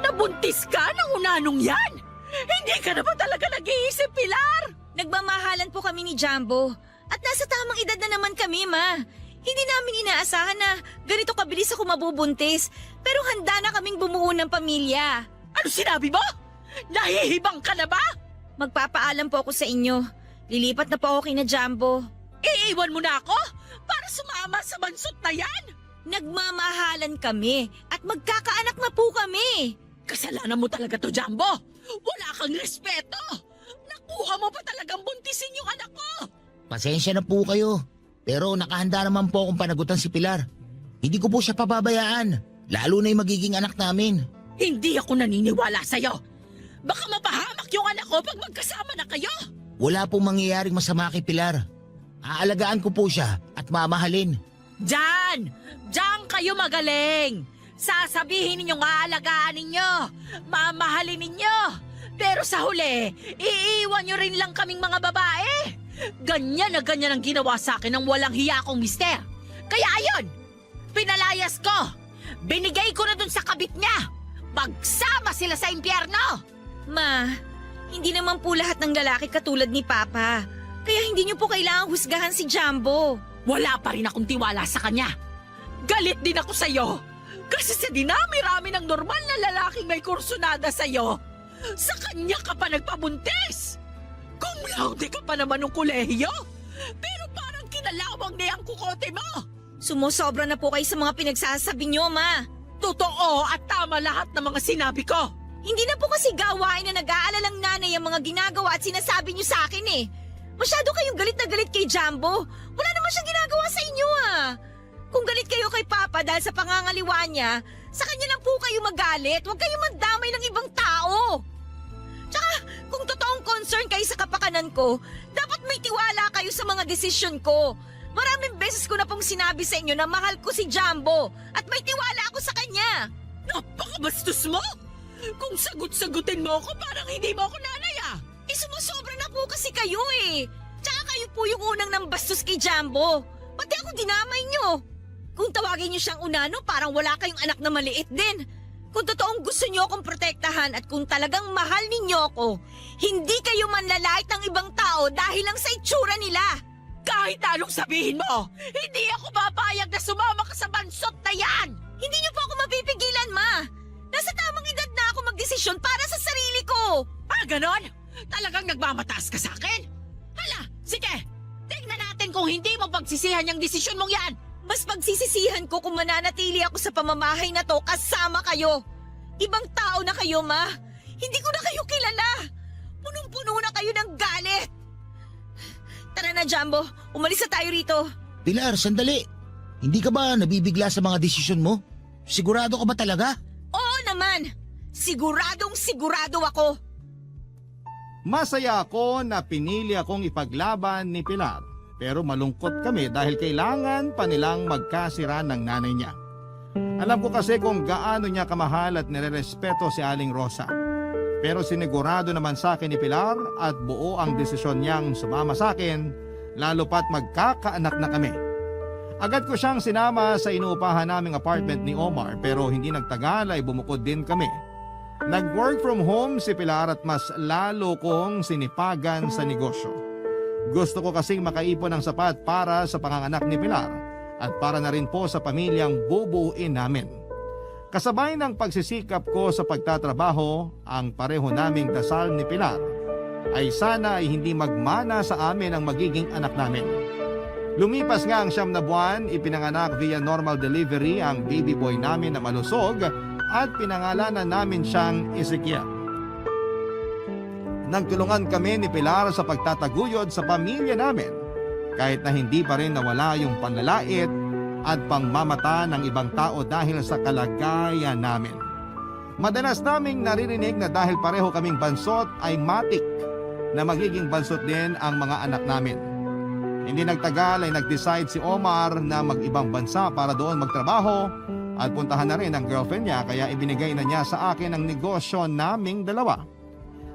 Nabuntis ka ng unanong yan? Hindi ka na ba talaga nag-iisip, Pilar? Nagmamahalan po kami ni Jumbo. At nasa tamang edad na naman kami, ma. Hindi namin inaasahan na ganito kabilis ako mabubuntis. Pero handa na kaming bumuo ng pamilya. Ano sinabi mo? Nahihibang ka na ba? Magpapaalam po ako sa inyo. Lilipat na po ako kay na Jumbo. Iiwan mo na ako? Para sumama sa bansot na yan? Nagmamahalan kami at magkakaanak na po kami. Kasalanan mo talaga to, Jumbo. Wala kang respeto. Nakuha mo pa talagang buntisin yung anak ko. Pasensya na po kayo. Pero nakahanda naman po akong panagutan si Pilar. Hindi ko po siya pababayaan. Lalo na yung magiging anak namin. Hindi ako naniniwala sa'yo. Baka mapahamak yung anak ko pag magkasama na kayo. Wala pong mangyayaring masama kay Pilar. Aalagaan ko po siya at mamahalin. Diyan kayo magaling. Sasabihin ninyong aalagaan ninyo, mamahalin ninyo. Pero sa huli, iiwan nyo rin lang kaming mga babae. Ganyan na ganyan ang ginawa sa akin ng walang hiya kong mister. Kaya ayun, pinalayas ko. Binigay ko na dun sa kabit niya. Pagsama sila sa impyerno. Ma, hindi naman po lahat ng lalaki katulad ni Papa. Kaya hindi niyo po kailangang husgahan si Jumbo. Wala pa rin akong tiwala sa kanya. Galit din ako sa'yo. Kasi sa dinami-rami ng normal na lalaking may kursunada sa'yo, sa kanya ka pa nagpabuntis. Kung laude ka pa naman ng kolehiyo, pero parang kinalawang na yung kukote mo. Sumusobra na po kayo sa mga pinagsasabi niyo, Ma. Totoo at tama lahat ng mga sinabi ko. Hindi na po kasi gawain na nag-aalalang nanay ang mga ginagawa at sinasabi niyo sa akin eh. Masyado kayong galit na galit kay Jumbo. Wala naman siyang ginagawa sa inyo ah. Kung galit kayo kay Papa dahil sa pangangaliwa niya, sa kanya lang po kayo magalit. Huwag kayong mandamay ng ibang tao. Tsaka, kung totoong concern kayo sa kapakanan ko, dapat may tiwala kayo sa mga desisyon ko. Maraming beses ko na pong sinabi sa inyo na mahal ko si Jumbo at may tiwala ako sa kanya. Napakabastos mo! Kung sagot-sagutin mo ako, parang hindi mo ako nanay ah! Sumusobra na po kasi kayo eh. Tsaka kayo po yung unang nambastos kay Jumbo. Pati ako dinamay nyo. Kung tawagin nyo siyang unano, parang wala kayong anak na maliit din. Kung totoong gusto nyo akong protektahan at kung talagang mahal ninyo ako, hindi kayo manlalait ng ibang tao dahil lang sa itsura nila. Kahit anong sabihin mo, hindi ako papayag na sumama ka sa bansot na yan! Hindi nyo po ako mapipigilan, Ma. Nasa tamang edad na ako magdesisyon para sa sarili ko. Ah, ganon? Talagang nagmamataas ka sa akin? Hala, sige! Tingnan natin kung hindi mo pagsisihan yung desisyon mong yan! Mas pagsisisihan ko kung mananatili ako sa pamamahay na to kasama kayo. Ibang tao na kayo, Ma. Hindi ko na kayo kilala. Punong-puno na kayo ng galit. Tara na, Jumbo. Umalis na tayo rito. Pilar, sandali. Hindi ka ba nabibigla sa mga desisyon mo? Sigurado ka ba talaga? Oo naman. Siguradong sigurado ako. Masaya ako na pinili akong ipaglaban ni Pilar. Pero malungkot kami dahil kailangan pa nilang magkasira ng nanay niya. Alam ko kasi kung gaano niya kamahal at nirerespeto si Aling Rosa. Pero sinigurado naman sa akin ni Pilar at buo ang desisyon niyang sumama sa akin, lalo pat magkakaanak na kami. Agad ko siyang sinama sa inuupahan naming apartment ni Omar pero hindi nagtagal ay bumukod din kami. Nag-work from home si Pilar at mas lalo kong sinipagan sa negosyo. Gusto ko kasing makaipon ng sapat para sa panganganak ni Pilar at para na rin po sa pamilyang bubuuin namin. Kasabay ng pagsisikap ko sa pagtatrabaho, ang pareho naming dasal ni Pilar ay sana ay hindi magmana sa amin ang magiging anak namin. Lumipas nga ang 9 na buwan, ipinanganak via normal delivery ang baby boy namin na malusog at pinangalanan namin siyang Ezekiel. Nagtulungan kami ni Pilar sa pagtataguyod sa pamilya namin kahit na hindi pa rin nawala yung panlalait at pangmamata ng ibang tao dahil sa kalagayan namin. Madalas naming naririnig na dahil pareho kaming bansot ay matik na magiging bansot din ang mga anak namin. Hindi nagtagal ay nag-decide si Omar na mag-ibang bansa para doon magtrabaho at puntahan na rin ang girlfriend niya kaya ibinigay na niya sa akin ang negosyo naming dalawa.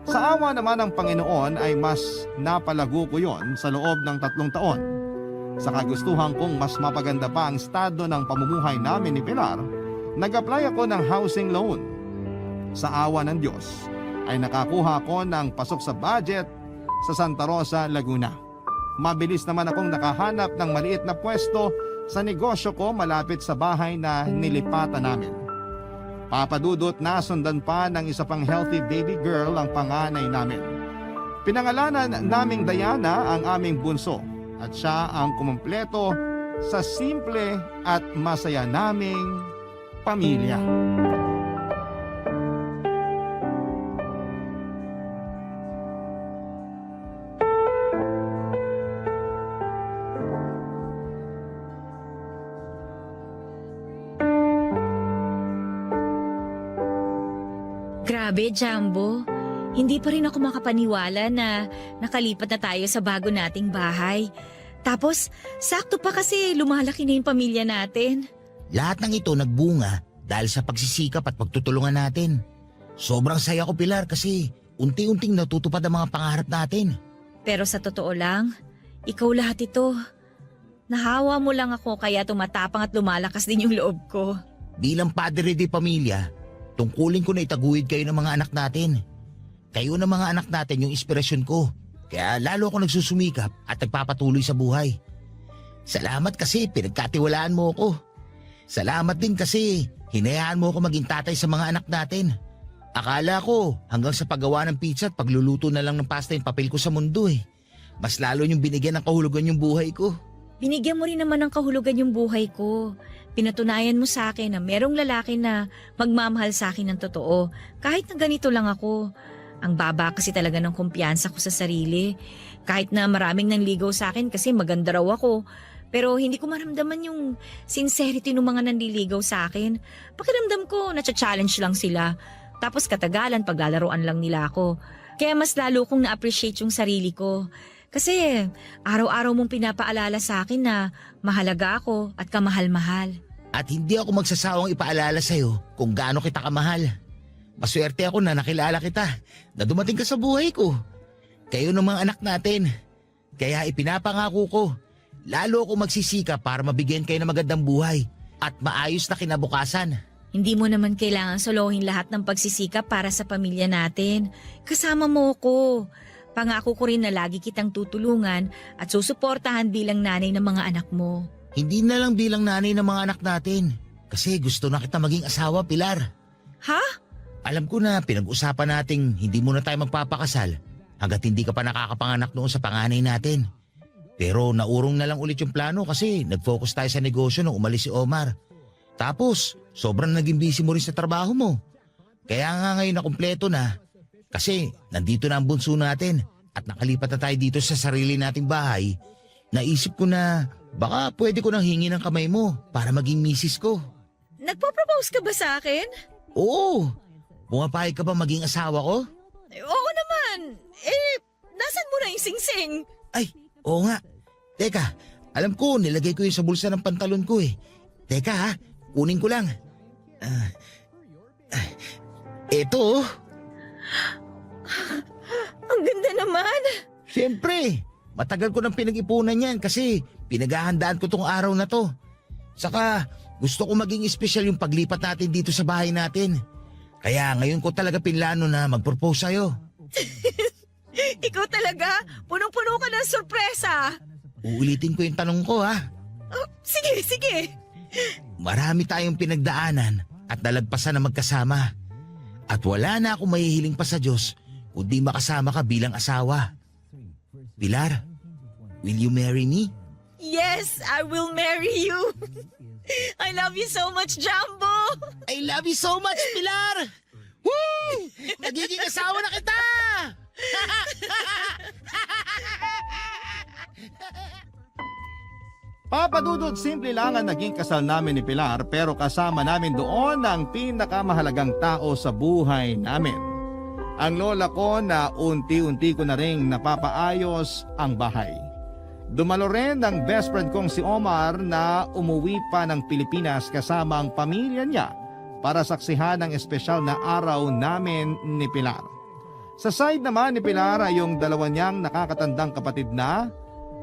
Sa awa naman ng Panginoon ay mas napalago ko yon sa loob ng 3 taon. Sa kagustuhan kong mas mapaganda pa ang estado ng pamumuhay namin ni Pilar, nag-apply ako ng housing loan. Sa awa ng Diyos ay nakakuha ko ng pasok sa budget sa Santa Rosa, Laguna. Mabilis naman akong nakahanap ng maliit na pwesto sa negosyo ko malapit sa bahay na nilipatan namin. Papadudot na sundan pa ng isa pang healthy baby girl ang panganay namin. Pinangalanan naming Diana ang aming bunso at siya ang kumpleto sa simple at masaya naming pamilya. Grabe, Jumbo. Hindi pa rin ako makapaniwala na nakalipat na tayo sa bago nating bahay. Tapos, sakto pa kasi lumalaki na yung pamilya natin. Lahat ng ito nagbunga dahil sa pagsisikap at pagtutulungan natin. Sobrang saya ko, Pilar, kasi unti-unting natutupad ang mga pangarap natin. Pero sa totoo lang, ikaw lahat ito. Nahawa mo lang ako kaya tumatapang at lumalakas din yung loob ko. Bilang padre de pamilya, tungkulin ko na itaguyod kayo ng mga anak natin. Kayo ng mga anak natin yung inspirasyon ko. Kaya lalo ako nagsusumikap at nagpapatuloy sa buhay. Salamat kasi pinagkatiwalaan mo ako. Salamat din kasi hinayaan mo ako maging tatay sa mga anak natin. Akala ko hanggang sa paggawa ng pizza at pagluluto na lang ng pasta yung papel ko sa mundo eh. Mas lalo yung binigyan ng kahulugan yung buhay ko. Binigyan mo rin naman ng kahulugan yung buhay ko. Pinatunayan mo sa akin na merong lalaki na magmamahal sa akin ng totoo. Kahit na ganito lang ako. Ang baba kasi talaga ng kumpiyansa ko sa sarili. Kahit na maraming nanligaw sa akin kasi maganda raw ako. Pero hindi ko maramdaman yung sincerity ng mga nanliligaw sa akin. Pakiramdam ko, natcha-challenge lang sila. Tapos katagalan paglalaroan lang nila ako. Kaya mas lalo kong na-appreciate yung sarili ko. Kasi araw-araw mong pinapaalala sa akin na mahalaga ako at kamahal-mahal. At hindi ako magsasawang ipaalala sa'yo kung gaano kita kamahal. Maswerte ako na nakilala kita, na dumating ka sa buhay ko. Kayo ng mga anak natin. Kaya ipinapangako ko, lalo ako magsisika para mabigyan kayo ng magandang buhay at maayos na kinabukasan. Hindi mo naman kailangan solohin lahat ng pagsisikap para sa pamilya natin. Kasama mo ko. Pangako ko rin na lagi kitang tutulungan at susuportahan bilang nanay ng mga anak mo. Hindi na lang bilang nanay ng mga anak natin. Kasi gusto na kita maging asawa, Pilar. Ha? Alam ko na pinag-usapan nating hindi muna tayo magpapakasal hanggat hindi ka pa nakakapanganak noon sa panganay natin. Pero naurong na lang ulit yung plano kasi nag-focus tayo sa negosyo nung umalis si Omar. Tapos, sobrang naging busy mo rin sa trabaho mo. Kaya nga ngayon na kumpleto na kasi nandito na ang bunso natin at nakalipat na tayo dito sa sarili nating bahay. Naisip ko na baka pwede ko nang hingi ng kamay mo para maging misis ko. Nagpo-propose ka ba sa akin? Oo! Pumapayag ka ba maging asawa ko? Oo naman. Nasan mo na yung singsing? Ay, oo nga. Teka, alam ko nilagay ko yun sa bulsa ng pantalon ko eh. Teka ha, kunin ko lang. Eto. Ang ganda naman. Siyempre, matagal ko nang pinag-ipunan yan kasi pinaghahandaan ko tong araw na to. Saka gusto ko maging espesyal yung paglipat natin dito sa bahay natin. Kaya ngayon ko talaga pinlano na mag-propose sa'yo. Ikaw talaga? Punong-puno ka ng sorpresa. Uulitin ko yung tanong ko ha. Oh, sige. Marami tayong pinagdaanan at nalagpasan na magkasama. At wala na akong mahihiling pa sa Diyos kundi makasama ka bilang asawa. Pilar, will you marry me? Yes, I will marry you. I love you so much, Jumbo. I love you so much, Pilar! Woo! Nagiging asawa na kita! Papa Dudut, simple lang ang naging kasal namin ni Pilar pero kasama namin doon ang pinakamahalagang tao sa buhay namin. Ang lola ko na unti-unti ko na ring napapaayos ang bahay. Dumalo rin ang best friend kong si Omar na umuwi pa ng Pilipinas kasama ang pamilya niya para saksihan ang espesyal na araw namin ni Pilar. Sa side naman ni Pilar ay yung dalawa niyang nakakatandang kapatid na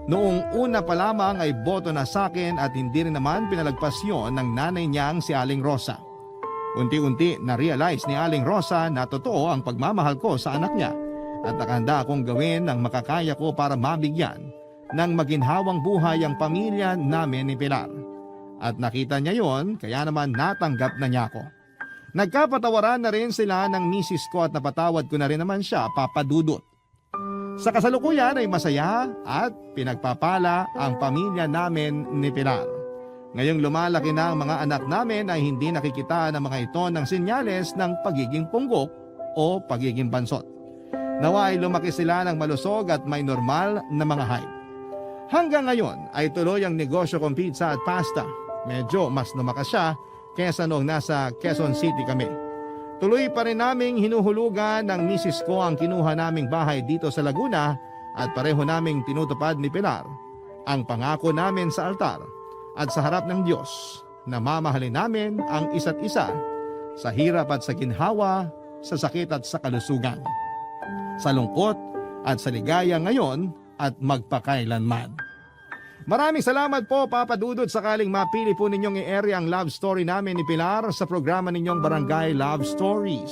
noong una pa lamang ay boto na sa akin at hindi rin naman pinalagpas yun ng nanay niyang si Aling Rosa. Unti-unti na-realize ni Aling Rosa na totoo ang pagmamahal ko sa anak niya at nakahanda akong gawin ang makakaya ko para mabigyan ng maginhawang buhay ang pamilya namin ni Pilar. At nakita niya yon kaya naman natanggap na niya ako. Nagkapatawaran na rin sila ng misis ko at napatawad ko na rin naman siya, Papa Dudut. Sa kasalukuyan ay masaya at pinagpapala ang pamilya namin ni Pilar. Ngayong lumalaki na ang mga anak namin ay hindi nakikita ng mga ito ng sinyales ng pagiging punggok o pagiging bansot. Nawa ay lumaki sila ng malusog at may normal na mga height. Hanggang ngayon ay tuloy ang negosyo kong pizza at pasta. Medyo mas lumakas siya kesa noong nasa Quezon City kami. Tuloy pa rin naming hinuhulugan ng misis ko ang kinuha naming bahay dito sa Laguna at pareho naming tinutupad ni Pilar ang pangako namin sa altar at sa harap ng Diyos na mamahalin namin ang isa't isa sa hirap at sa ginhawa, sa sakit at sa kalusugan, sa lungkot at sa ligaya ngayon at magpakailanman. Maraming salamat po, Papa Dudut, sakaling mapili po ninyong i-area ang love story namin ni Pilar sa programa ninyong Barangay Love Stories.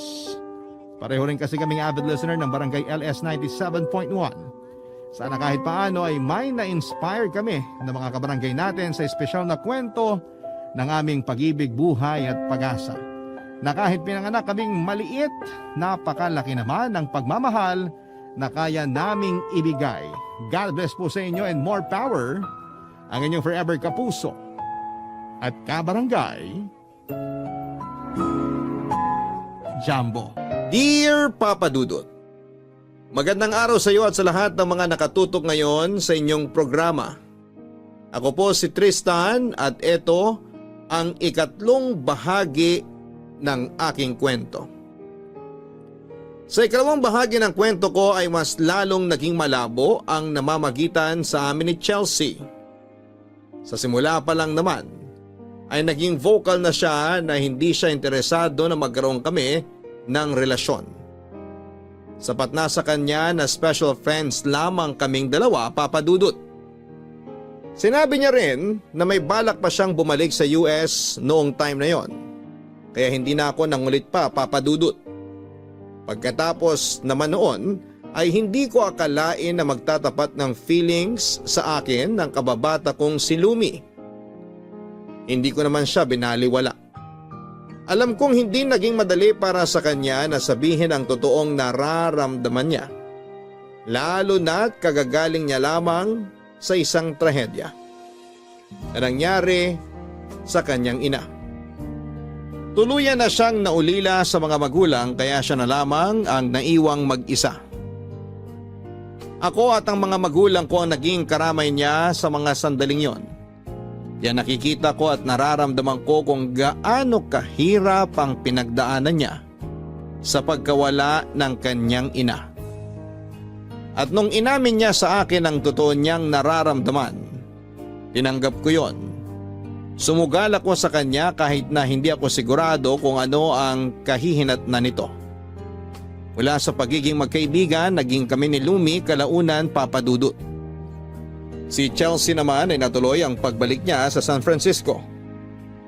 Pareho rin kasi kaming avid listener ng Barangay LS 97.1. Sana kahit paano ay may na-inspire kami ng mga kabarangay natin sa espesyal na kwento ng aming pag-ibig, buhay at pag-asa. Na kahit pinanganak kaming maliit, napakalaki naman ng pagmamahal na kaya naming ibigay. God bless po sa inyo and more power ang inyong forever kapuso at kabarangay, Jumbo. Dear Papa Dudut, magandang araw sa iyo at sa lahat ng mga nakatutok ngayon sa inyong programa. Ako po si Tristan at ito ang ikatlong bahagi ng aking kwento. Sa ikalawang bahagi ng kwento ko ay mas lalong naging malabo ang namamagitan sa amin ni Chelsea. Sa simula pa lang naman ay naging vocal na siya na hindi siya interesado na magkaroon kami ng relasyon. Sapat na sa kanya na special friends lamang kaming dalawa, Papa Dudut. Sinabi niya rin na may balak pa siyang bumalik sa US noong time na yon. Kaya hindi na ako nangulit pa, Papa Dudut. Pagkatapos naman noon ay hindi ko akalain na magtatapat ng feelings sa akin ng kababata kong si Lumi. Hindi ko naman siya binaliwala. Alam kong hindi naging madali para sa kanya na sabihin ang totoong nararamdaman niya. Lalo na't kagagaling niya lamang sa isang trahedya na nangyari sa kanyang ina. Tuluyan na siyang naulila sa mga magulang kaya siya na lamang ang naiwang mag-isa. Ako at ang mga magulang ko ang naging karamay niya sa mga sandaling yon. Kaya nakikita ko at nararamdaman ko kung gaano kahirap ang pinagdaanan niya sa pagkawala ng kanyang ina. At nung inamin niya sa akin ang totoo niyang nararamdaman, tinanggap ko yon. Sumugal ako sa kanya kahit na hindi ako sigurado kung ano ang kahihinatnan nito. Mula sa pagiging magkaibigan, naging kami ni Lumi kalaunan, Papa Dudut. Si Chelsea naman ay natuloy ang pagbalik niya sa San Francisco.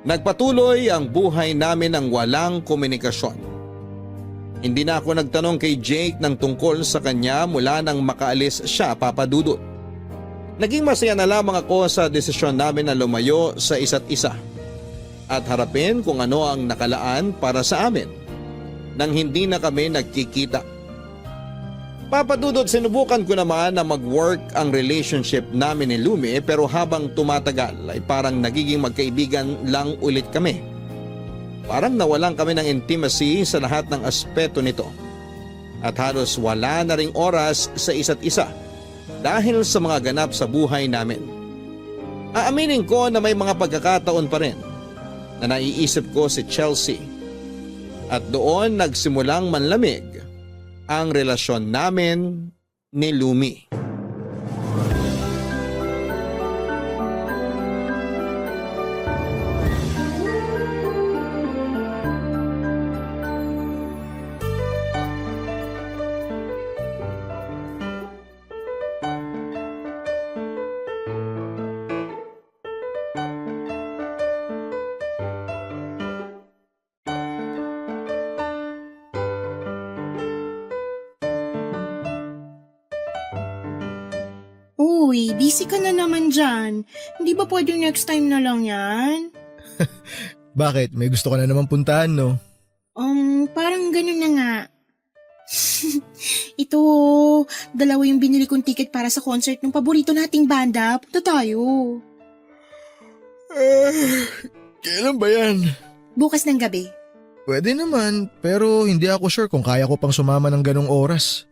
Nagpatuloy ang buhay namin ng walang komunikasyon. Hindi na ako nagtanong kay Jake ng tungkol sa kanya mula nang makaalis siya, Papa Dudut. Naging masaya na lamang ako sa desisyon namin na lumayo sa isa't isa at harapin kung ano ang nakalaan para sa amin nang hindi na kami nagkikita. Papa Dudut, sinubukan ko naman na mag-work ang relationship namin ni Lumi pero habang tumatagal ay parang nagiging magkaibigan lang ulit kami. Parang nawalan kami ng intimacy sa lahat ng aspeto nito. at halos wala na ring oras sa isa't isa dahil sa mga ganap sa buhay namin. Aaminin ko na may mga pagkakataon pa rin na naiisip ko si Chelsea at doon nagsimulang manlamig ang relasyon namin ni Lumi. Uy, busy ka na naman dyan. Hindi ba pwedeng next time na lang yan? Bakit? May gusto ka na naman puntahan, no? Parang ganun na nga. Ito, dalawa yung binili kong ticket para sa concert ng paborito nating banda. Punta tayo. Kailan ba yan? Bukas ng gabi. Pwede naman, pero hindi ako sure kung kaya ko pang sumama ng ganong oras.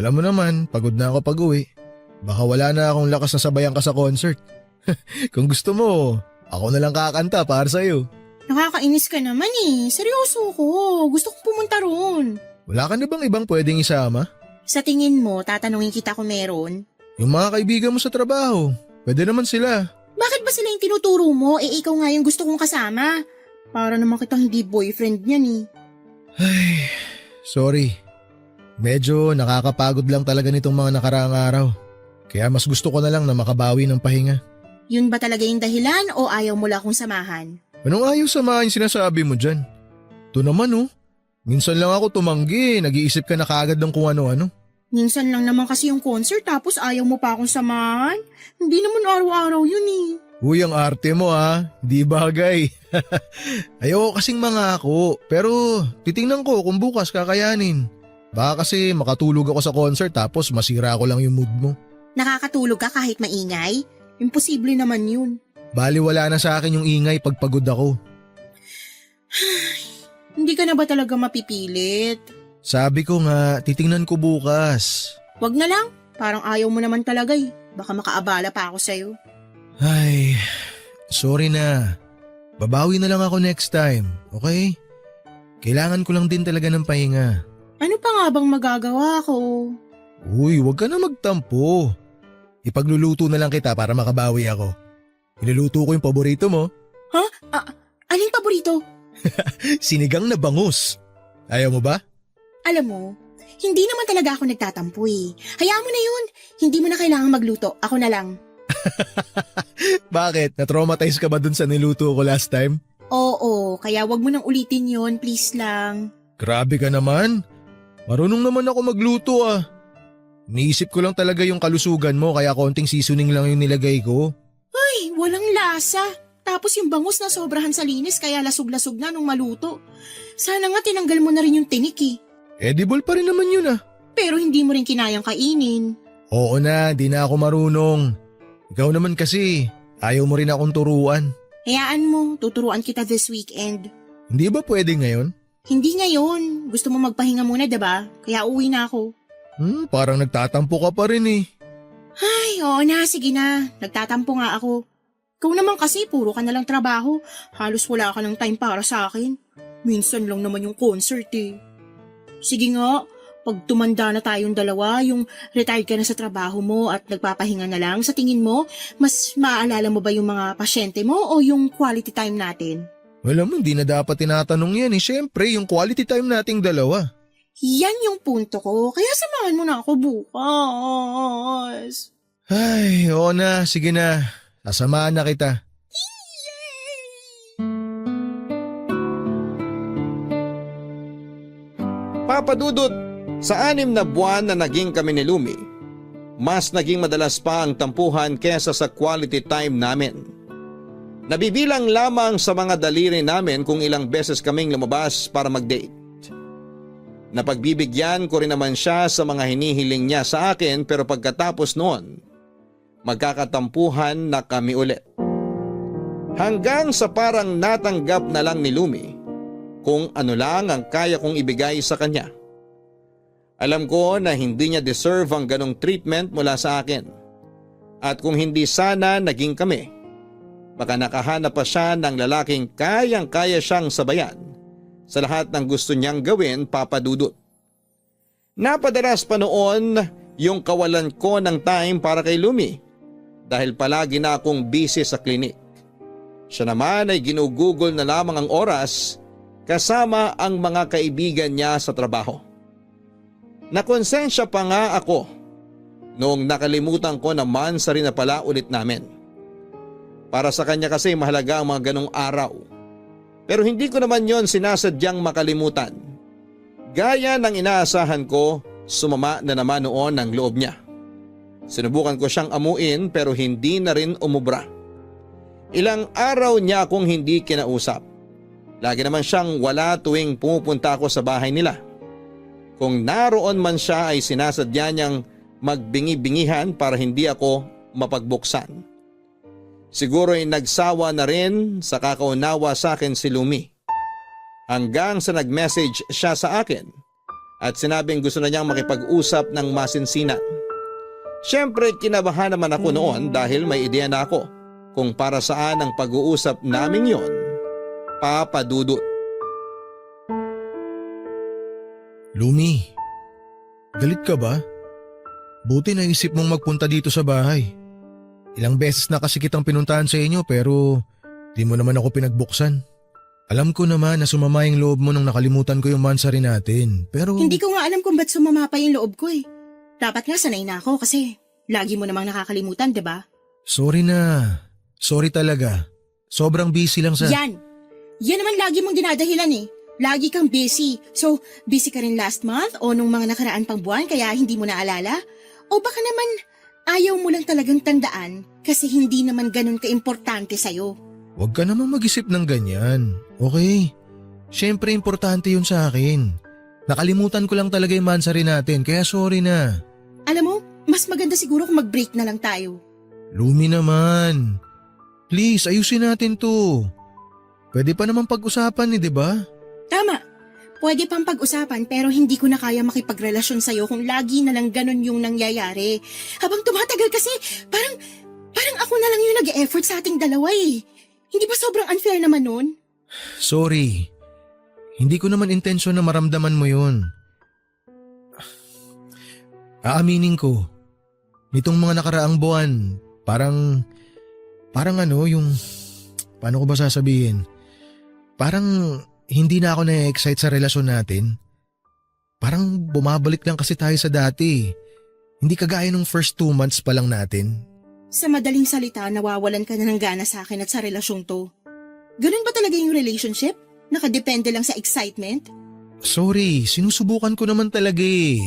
Alam mo naman, pagod na ako pag-uwi. Baka wala na akong lakas na sabayan ka sa concert. Kung gusto mo, ako na lang kakanta para sa'yo. Nakakainis ka naman eh. Seryoso ko. Gusto kong pumunta roon. Wala ka na bang ibang pwedeng isama? Sa tingin mo, tatanungin kita kung meron? Yung mga kaibigan mo sa trabaho, pwede naman sila. Bakit ba sila yung tinuturo mo? Ikaw nga yung gusto kong kasama. Para naman kitang hindi boyfriend niyan eh. Ay, sorry. Medyo nakakapagod lang talaga nitong mga nakaraang araw. Kaya mas gusto ko na lang na makabawi ng pahinga. Yun ba talaga yung dahilan o ayaw mo lang akong samahan? Anong ayaw samahin sinasabi mo dyan? Ito naman oh. Minsan lang ako tumanggi, nag-iisip ka na kaagad ng kung ano-ano. Minsan lang naman kasi yung concert tapos ayaw mo pa akong samahan. Hindi naman araw-araw yun eh. Uy, ang arte mo ha, di bagay. Ayoko kasing mangako, pero titingnan ko kung bukas kakayanin. Baka kasi makatulog ako sa concert tapos masira ko lang yung mood mo. Nakakatulog ka kahit maingay? Imposible naman yun. Bali wala na sa akin yung ingay pag pagod ako. Hindi ka na ba talaga mapipilit? Sabi ko nga, titingnan ko bukas. Wag na lang, parang ayaw mo naman talaga eh. Baka makaabala pa ako sa'yo. Ay, sorry na. Babawi na lang ako next time, okay? Kailangan ko lang din talaga ng pahinga. Ano pa nga bang magagawa ko? Uy, wag ka na magtampo. Ipagluluto na lang kita para makabawi ako. Iluluto ko yung paborito mo. Aling paborito? Sinigang na bangus. Ayaw mo ba? Alam mo, hindi naman talaga ako nagtatampo eh. Hayaan mo na yun. Hindi mo na kailangan magluto. Ako na lang. Bakit? Na-traumatize ka ba dun sa niluto ko last time? Oo, kaya wag mo nang ulitin yun. Please lang. Grabe ka naman. Marunong naman ako magluto ah. Niisip ko lang talaga yung kalusugan mo kaya konting seasoning lang yung nilagay ko. Ay, walang lasa. Tapos yung bangus na sobrahan sa linis kaya lasog-lasog na nung maluto. Sana nga tinanggal mo na rin yung tinik eh. Edible pa rin naman yun ah. Pero hindi mo rin kinayang kainin. Oo na, di na ako marunong. Ikaw naman kasi, ayaw mo rin akong turuan. Hayaan mo, tuturuan kita this weekend. Hindi ba pwede ngayon? Hindi ngayon. Gusto mo magpahinga muna, diba? Kaya uwi na ako. Parang nagtatampo ka pa rin eh. Ay, oo na, sige na. Nagtatampo nga ako. Ikaw naman kasi, puro ka nalang trabaho. Halos wala ka ng time para sa akin. Minsan lang naman yung concert eh. Sige nga, pag tumanda na tayong dalawa, yung retired ka na sa trabaho mo at nagpapahinga na lang, sa tingin mo, mas maaalala mo ba yung mga pasyente mo o yung quality time natin? Alam mo, hindi na dapat tinatanong yan eh. Siyempre, yung quality time nating dalawa. Yan yung punto ko, kaya samahan mo na ako bukas. Ay, oo na, sige na. Sasamahan na kita. Papadudot, sa 6 na buwan na naging kami ni Lumi, mas naging madalas pa ang tampuhan kesa sa quality time namin. Nabibilang lamang sa mga daliri namin kung ilang beses kaming lumabas para mag-date. Napagbibigyan ko rin naman siya sa mga hinihiling niya sa akin pero pagkatapos noon, magkakatampuhan na kami ulit. Hanggang sa parang natanggap na lang ni Lumi kung ano lang ang kaya kong ibigay sa kanya. Alam ko na hindi niya deserve ang ganong treatment mula sa akin. At kung hindi sana naging kami, baka nakahanap pa siya ng lalaking kayang-kaya siyang sabayan sa lahat ng gusto niyang gawin, Papa Dudut. Napadalas pa noon yung kawalan ko ng time para kay Lumi dahil palagi na akong busy sa klinik. Siya naman ay ginugugol na lamang ang oras kasama ang mga kaibigan niya sa trabaho. Nakonsensya pa nga ako noong nakalimutan ko na mansari na pala ulit namin. Para sa kanya kasi mahalaga ang mga ganong araw. Pero hindi ko naman yon sinasadyang makalimutan. Gaya ng inaasahan ko, sumama na naman noon ang loob niya. Sinubukan ko siyang amuin pero hindi na rin umubra. Ilang araw niya akong hindi kinausap. Lagi naman siyang wala tuwing pumupunta ako sa bahay nila. Kung naroon man siya ay sinasadya niyang magbingi-bingihan para hindi ako mapagbuksan. Siguro ay nagsawa na rin sa kakaunawa sa akin si Lumi. Hanggang sa nag-message siya sa akin at sinabing gusto na niyang makipag-usap ng masinsinan. Siyempre kinabahan naman ako noon dahil may ideya na ako kung para saan ang pag-uusap namin yon, Papa Dudut. Lumi, galit ka ba? Buti naisip mong magpunta dito sa bahay. Ilang beses na kasi kitang pinuntahan sa inyo pero di mo naman ako pinagbuksan. Alam ko naman na sumama yung loob mo nung nakalimutan ko yung mansari natin, pero… Hindi ko nga alam kung ba't sumama pa yung loob ko eh. Dapat nga sanay na ako kasi lagi mo namang nakakalimutan, 'di ba? Sorry na. Sorry talaga. Sobrang busy lang sa… Yan naman lagi mong dinadahilan eh. Lagi kang busy. So, busy ka rin last month o nung mga nakaraan pang buwan kaya hindi mo naalala? O baka naman ayaw mo lang talagang tandaan kasi hindi naman ganun ka-importante sa'yo. Huwag ka namang mag-isip ng ganyan, okay? Siyempre importante yun sa akin. Nakalimutan ko lang talaga yung mansari natin kaya sorry na. Alam mo, mas maganda siguro kung mag-break na lang tayo. Lumi naman. Please, ayusin natin to. Pwede pa naman pag-usapan di ba? Tama. Pwede pang pag-usapan pero hindi ko na kaya makipagrelasyon sa'yo kung lagi na lang ganun yung nangyayari. Habang tumatagal kasi, parang ako na lang yung nag-e-effort sa ating dalawa eh. Hindi ba sobrang unfair naman nun? Sorry. Hindi ko naman intensyon na maramdaman mo yun. Aaminin ko, nitong mga nakaraang buwan, parang yung, paano ko ba sasabihin? Parang hindi na ako na-excite sa relasyon natin. Parang bumabalik lang kasi tayo sa dati. Hindi kagaya nung first 2 months pa lang natin. Sa madaling salita, nawawalan ka na ng gana sa akin at sa relasyong to. Ganun ba talaga yung relationship? Nakadepende lang sa excitement? Sorry, sinusubukan ko naman talaga eh.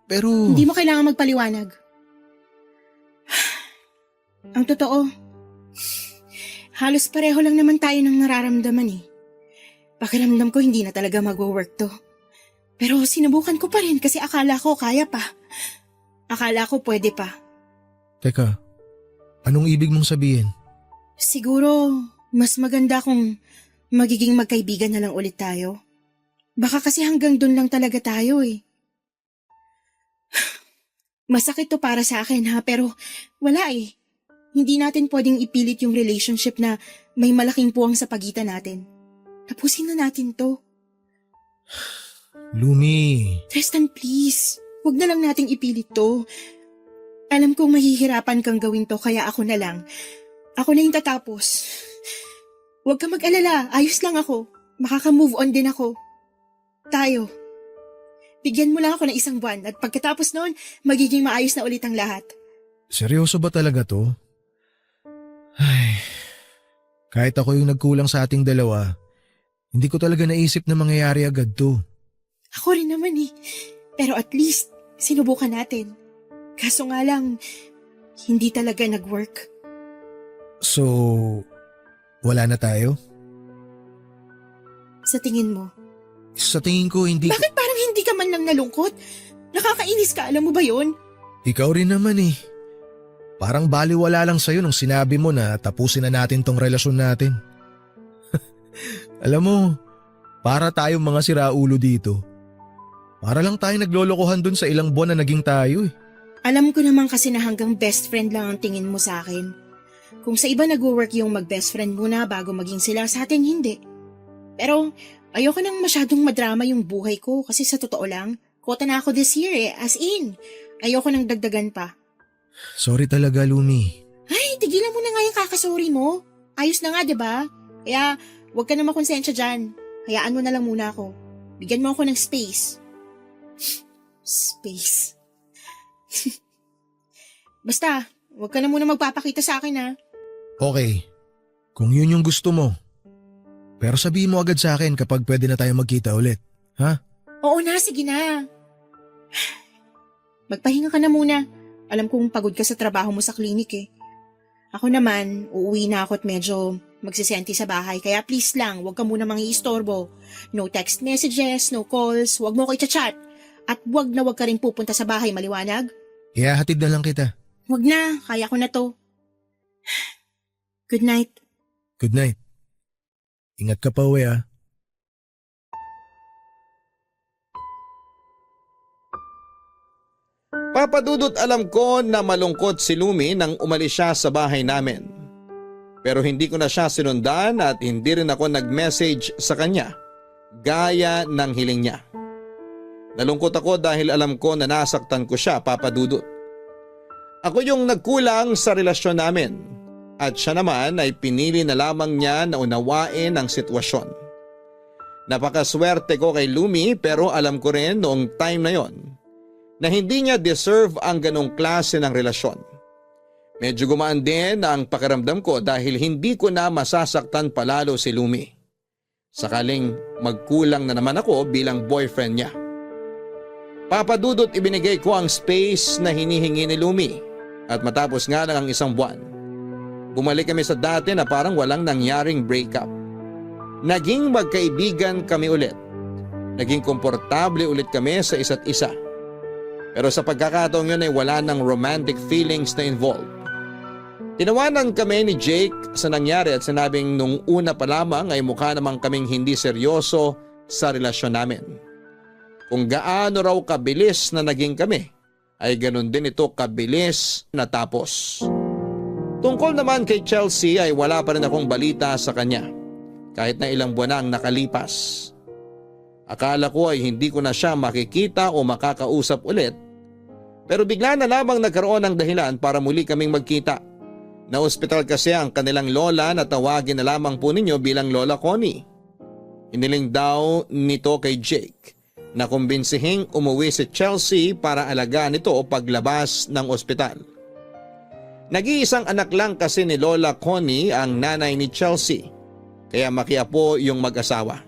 Pero… Hindi mo kailangan magpaliwanag. Ang totoo, halos pareho lang naman tayo ng nararamdaman eh. Pakiramdam ko hindi na talaga magwo-work to. Pero sinubukan ko pa rin kasi akala ko kaya pa. Akala ko pwede pa. Teka, anong ibig mong sabihin? Siguro, mas maganda kung magiging magkaibigan na lang ulit tayo. Baka kasi hanggang dun lang talaga tayo eh. Masakit to para sa akin ha, pero wala eh. Hindi natin pwedeng ipilit yung relationship na may malaking puwang sa pagitan natin. Tapusin na natin to. Lumi. Tristan, please. Huwag na lang nating ipilit to. Alam kong mahihirapan kang gawin to kaya ako na lang. Ako na yung tatapos. Huwag ka mag-alala. Ayos lang ako. Makaka-move on din ako. Tayo. Bigyan mo lang ako ng 1 buwan at pagkatapos noon, magiging maayos na ulit ang lahat. Seryoso ba talaga to? Ay, kahit ako yung nagkulang sa ating dalawa, hindi ko talaga naisip na mangyayari agad to. Ako rin naman eh. Pero at least, sinubukan natin. Kaso nga lang, hindi talaga nag-work. So, wala na tayo? Sa tingin mo? Sa tingin ko hindi… Bakit parang hindi ka man lang nalungkot? Nakakainis ka, alam mo ba yon? Ikaw rin naman eh. Parang baliwala lang sa'yo nung sinabi mo na tapusin na natin tong relasyon natin. Alam mo, para tayong mga siraulo dito. Para lang tayo naglolokohan dun sa ilang buwan na naging tayo eh. Alam ko naman kasi na hanggang best friend lang ang tingin mo sa akin. Kung sa iba nag-work yung mag-best friend muna bago maging sila, sa atin hindi. Pero ayoko nang masyadong madrama yung buhay ko kasi sa totoo lang, kota na ako this year eh, as in. Ayoko nang dagdagan pa. Sorry talaga, Lumi. Ay, tigilan mo na nga yung kakasorry mo. Ayos na nga, 'di ba? Kaya huwag ka na makonsensya dyan. Hayaan mo na lang muna ako. Bigyan mo ako ng space. Space. Basta, huwag ka na muna magpapakita sa akin ha. Okay, kung yun yung gusto mo. Pero sabihin mo agad sa akin kapag pwede na tayo magkita ulit. Ha? Oo na, sige na. Magpahinga ka na muna. Alam kong pagod ka sa trabaho mo sa klinik eh. Ako naman, uuwi na ako at medyo magsisenti sa bahay. Kaya please lang, huwag ka muna mangiistorbo. No text messages, no calls, huwag mo ko i-chat. At huwag ka rin pupunta sa bahay, maliwanag? Ihahatid na lang kita. Huwag na, kaya ko na to. Good night. Good night. Ingat ka pa uwi ah. Papadudot, alam ko na malungkot si Lumi nang umalis siya sa bahay namin. Pero hindi ko na siya sinundan at hindi rin ako nag-message sa kanya gaya ng hiling niya. Nalungkot ako dahil alam ko na nasaktan ko siya, Papadudot. Ako yung nagkulang sa relasyon namin at siya naman ay pinili na lamang niya na unawain ang sitwasyon. Napakaswerte ko kay Lumi pero alam ko rin noong time na yon na hindi niya deserve ang ganong klase ng relasyon. Medyo gumaan din ang pakiramdam ko dahil hindi ko na masasaktan palalo si Lumi. Sakaling magkulang na naman ako bilang boyfriend niya. Papadudot, ibinigay ko ang space na hinihingi ni Lumi at matapos nga lang ang isang buwan, bumalik kami sa dati na parang walang nangyaring breakup. Naging magkaibigan kami ulit. Naging komportable ulit kami sa isa't isa. Pero sa pagkakataong yun ay wala ng romantic feelings na involved. Tinawanan kami ni Jake sa nangyari at sinabing nung una pa lamang ay mukha namang kaming hindi seryoso sa relasyon namin. Kung gaano raw kabilis na naging kami, ay ganun din ito kabilis na tapos. Tungkol naman kay Chelsea ay wala pa rin akong balita sa kanya, kahit na ilang buwan na ang nakalipas. Akala ko ay hindi ko na siya makikita o makakausap ulit, pero bigla na lamang nagkaroon ng dahilan para muli kaming magkita. Na-ospital kasi ang kanilang lola na tawagin na lamang po ninyo bilang Lola Connie. Iniling daw nito kay Jake na kumbensihing umuwi si Chelsea para alagaan ito paglabas ng ospital. Nag-iisang anak lang kasi ni Lola Connie ang nanay ni Chelsea, kaya makiapo yung mag-asawa.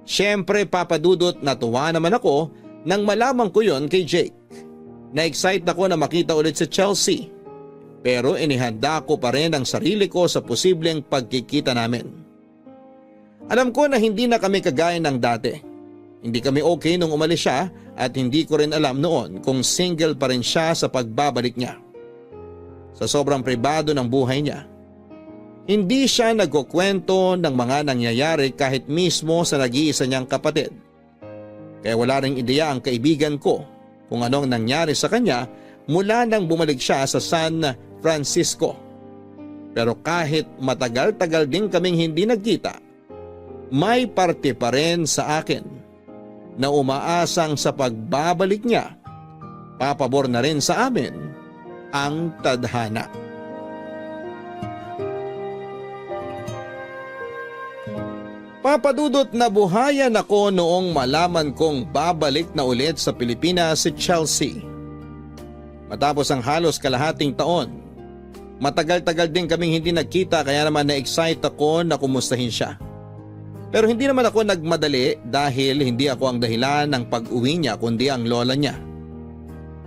Siyempre, Papadudot, natuwa naman ako nang malaman ko yon kay Jake. Na-excite ako na makita ulit si Chelsea, pero inihanda ko pa rin ang sarili ko sa posibleng pagkikita namin. Alam ko na hindi na kami kagaya ng dati. Hindi kami okay nung umalis siya at hindi ko rin alam noon kung single pa rin siya sa pagbabalik niya. Sa sobrang pribado ng buhay niya, hindi siya nagkukwento ng mga nangyayari kahit mismo sa nag-iisa niyang kapatid. Kaya wala ring ideya ang kaibigan ko kung anong nangyari sa kanya mula nang bumalik siya sa San Francisco. Pero kahit matagal-tagal din kaming hindi nagkita, may parte pa rin sa akin na umaasang sa pagbabalik niya, papabor na rin sa amin ang tadhana. Papadudot, na buhayan ako noong malaman kong babalik na ulit sa Pilipinas si Chelsea. Matapos ang halos kalahating taon, matagal-tagal din kaming hindi nagkita kaya naman na-excite ako na kumustahin siya. Pero hindi naman ako nagmadali dahil hindi ako ang dahilan ng pag-uwi niya kundi ang lola niya.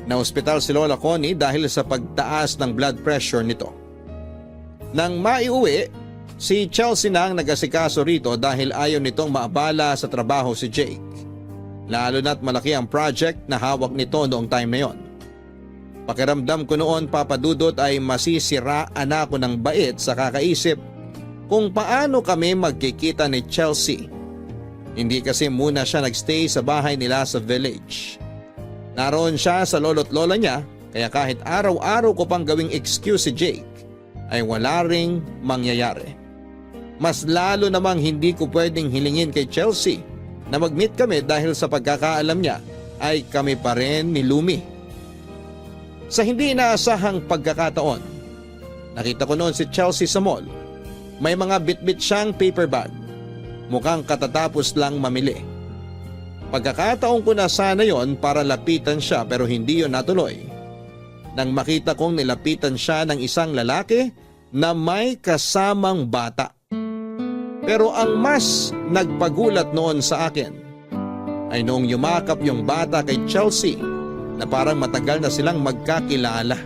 Na-ospital si Lola Connie dahil sa pagtaas ng blood pressure nito. Nang maiuwi, si Chelsea na ang nag-asikaso rito dahil ayaw nitong maabala sa trabaho si Jake. Lalo na't malaki ang project na hawak nito noong time na yon. Pakiramdam ko noon, Papadudot, ay masisiraan ako ng bait sa kakaisip kung paano kami magkikita ni Chelsea. Hindi kasi muna siya nagstay sa bahay nila sa village. Naroon siya sa lolo't lola niya, kaya kahit araw-araw ko pang gawing excuse si Jake, ay wala ring mangyayari. Mas lalo namang hindi ko pwedeng hilingin kay Chelsea na mag-meet kami dahil sa pagkakaalam niya ay kami pa rin ni Lumi. Sa hindi inaasahang pagkakataon, nakita ko noon si Chelsea sa mall. May mga bitbit siyang paper bag. Mukhang katatapos lang mamili. Pagkakataon ko na sana yon para lapitan siya pero hindi yon natuloy. Nang makita kong nilapitan siya ng isang lalaki na may kasamang bata. Pero ang mas nagpagulat noon sa akin ay noong yumakap yung bata kay Chelsea na parang matagal na silang magkakilala.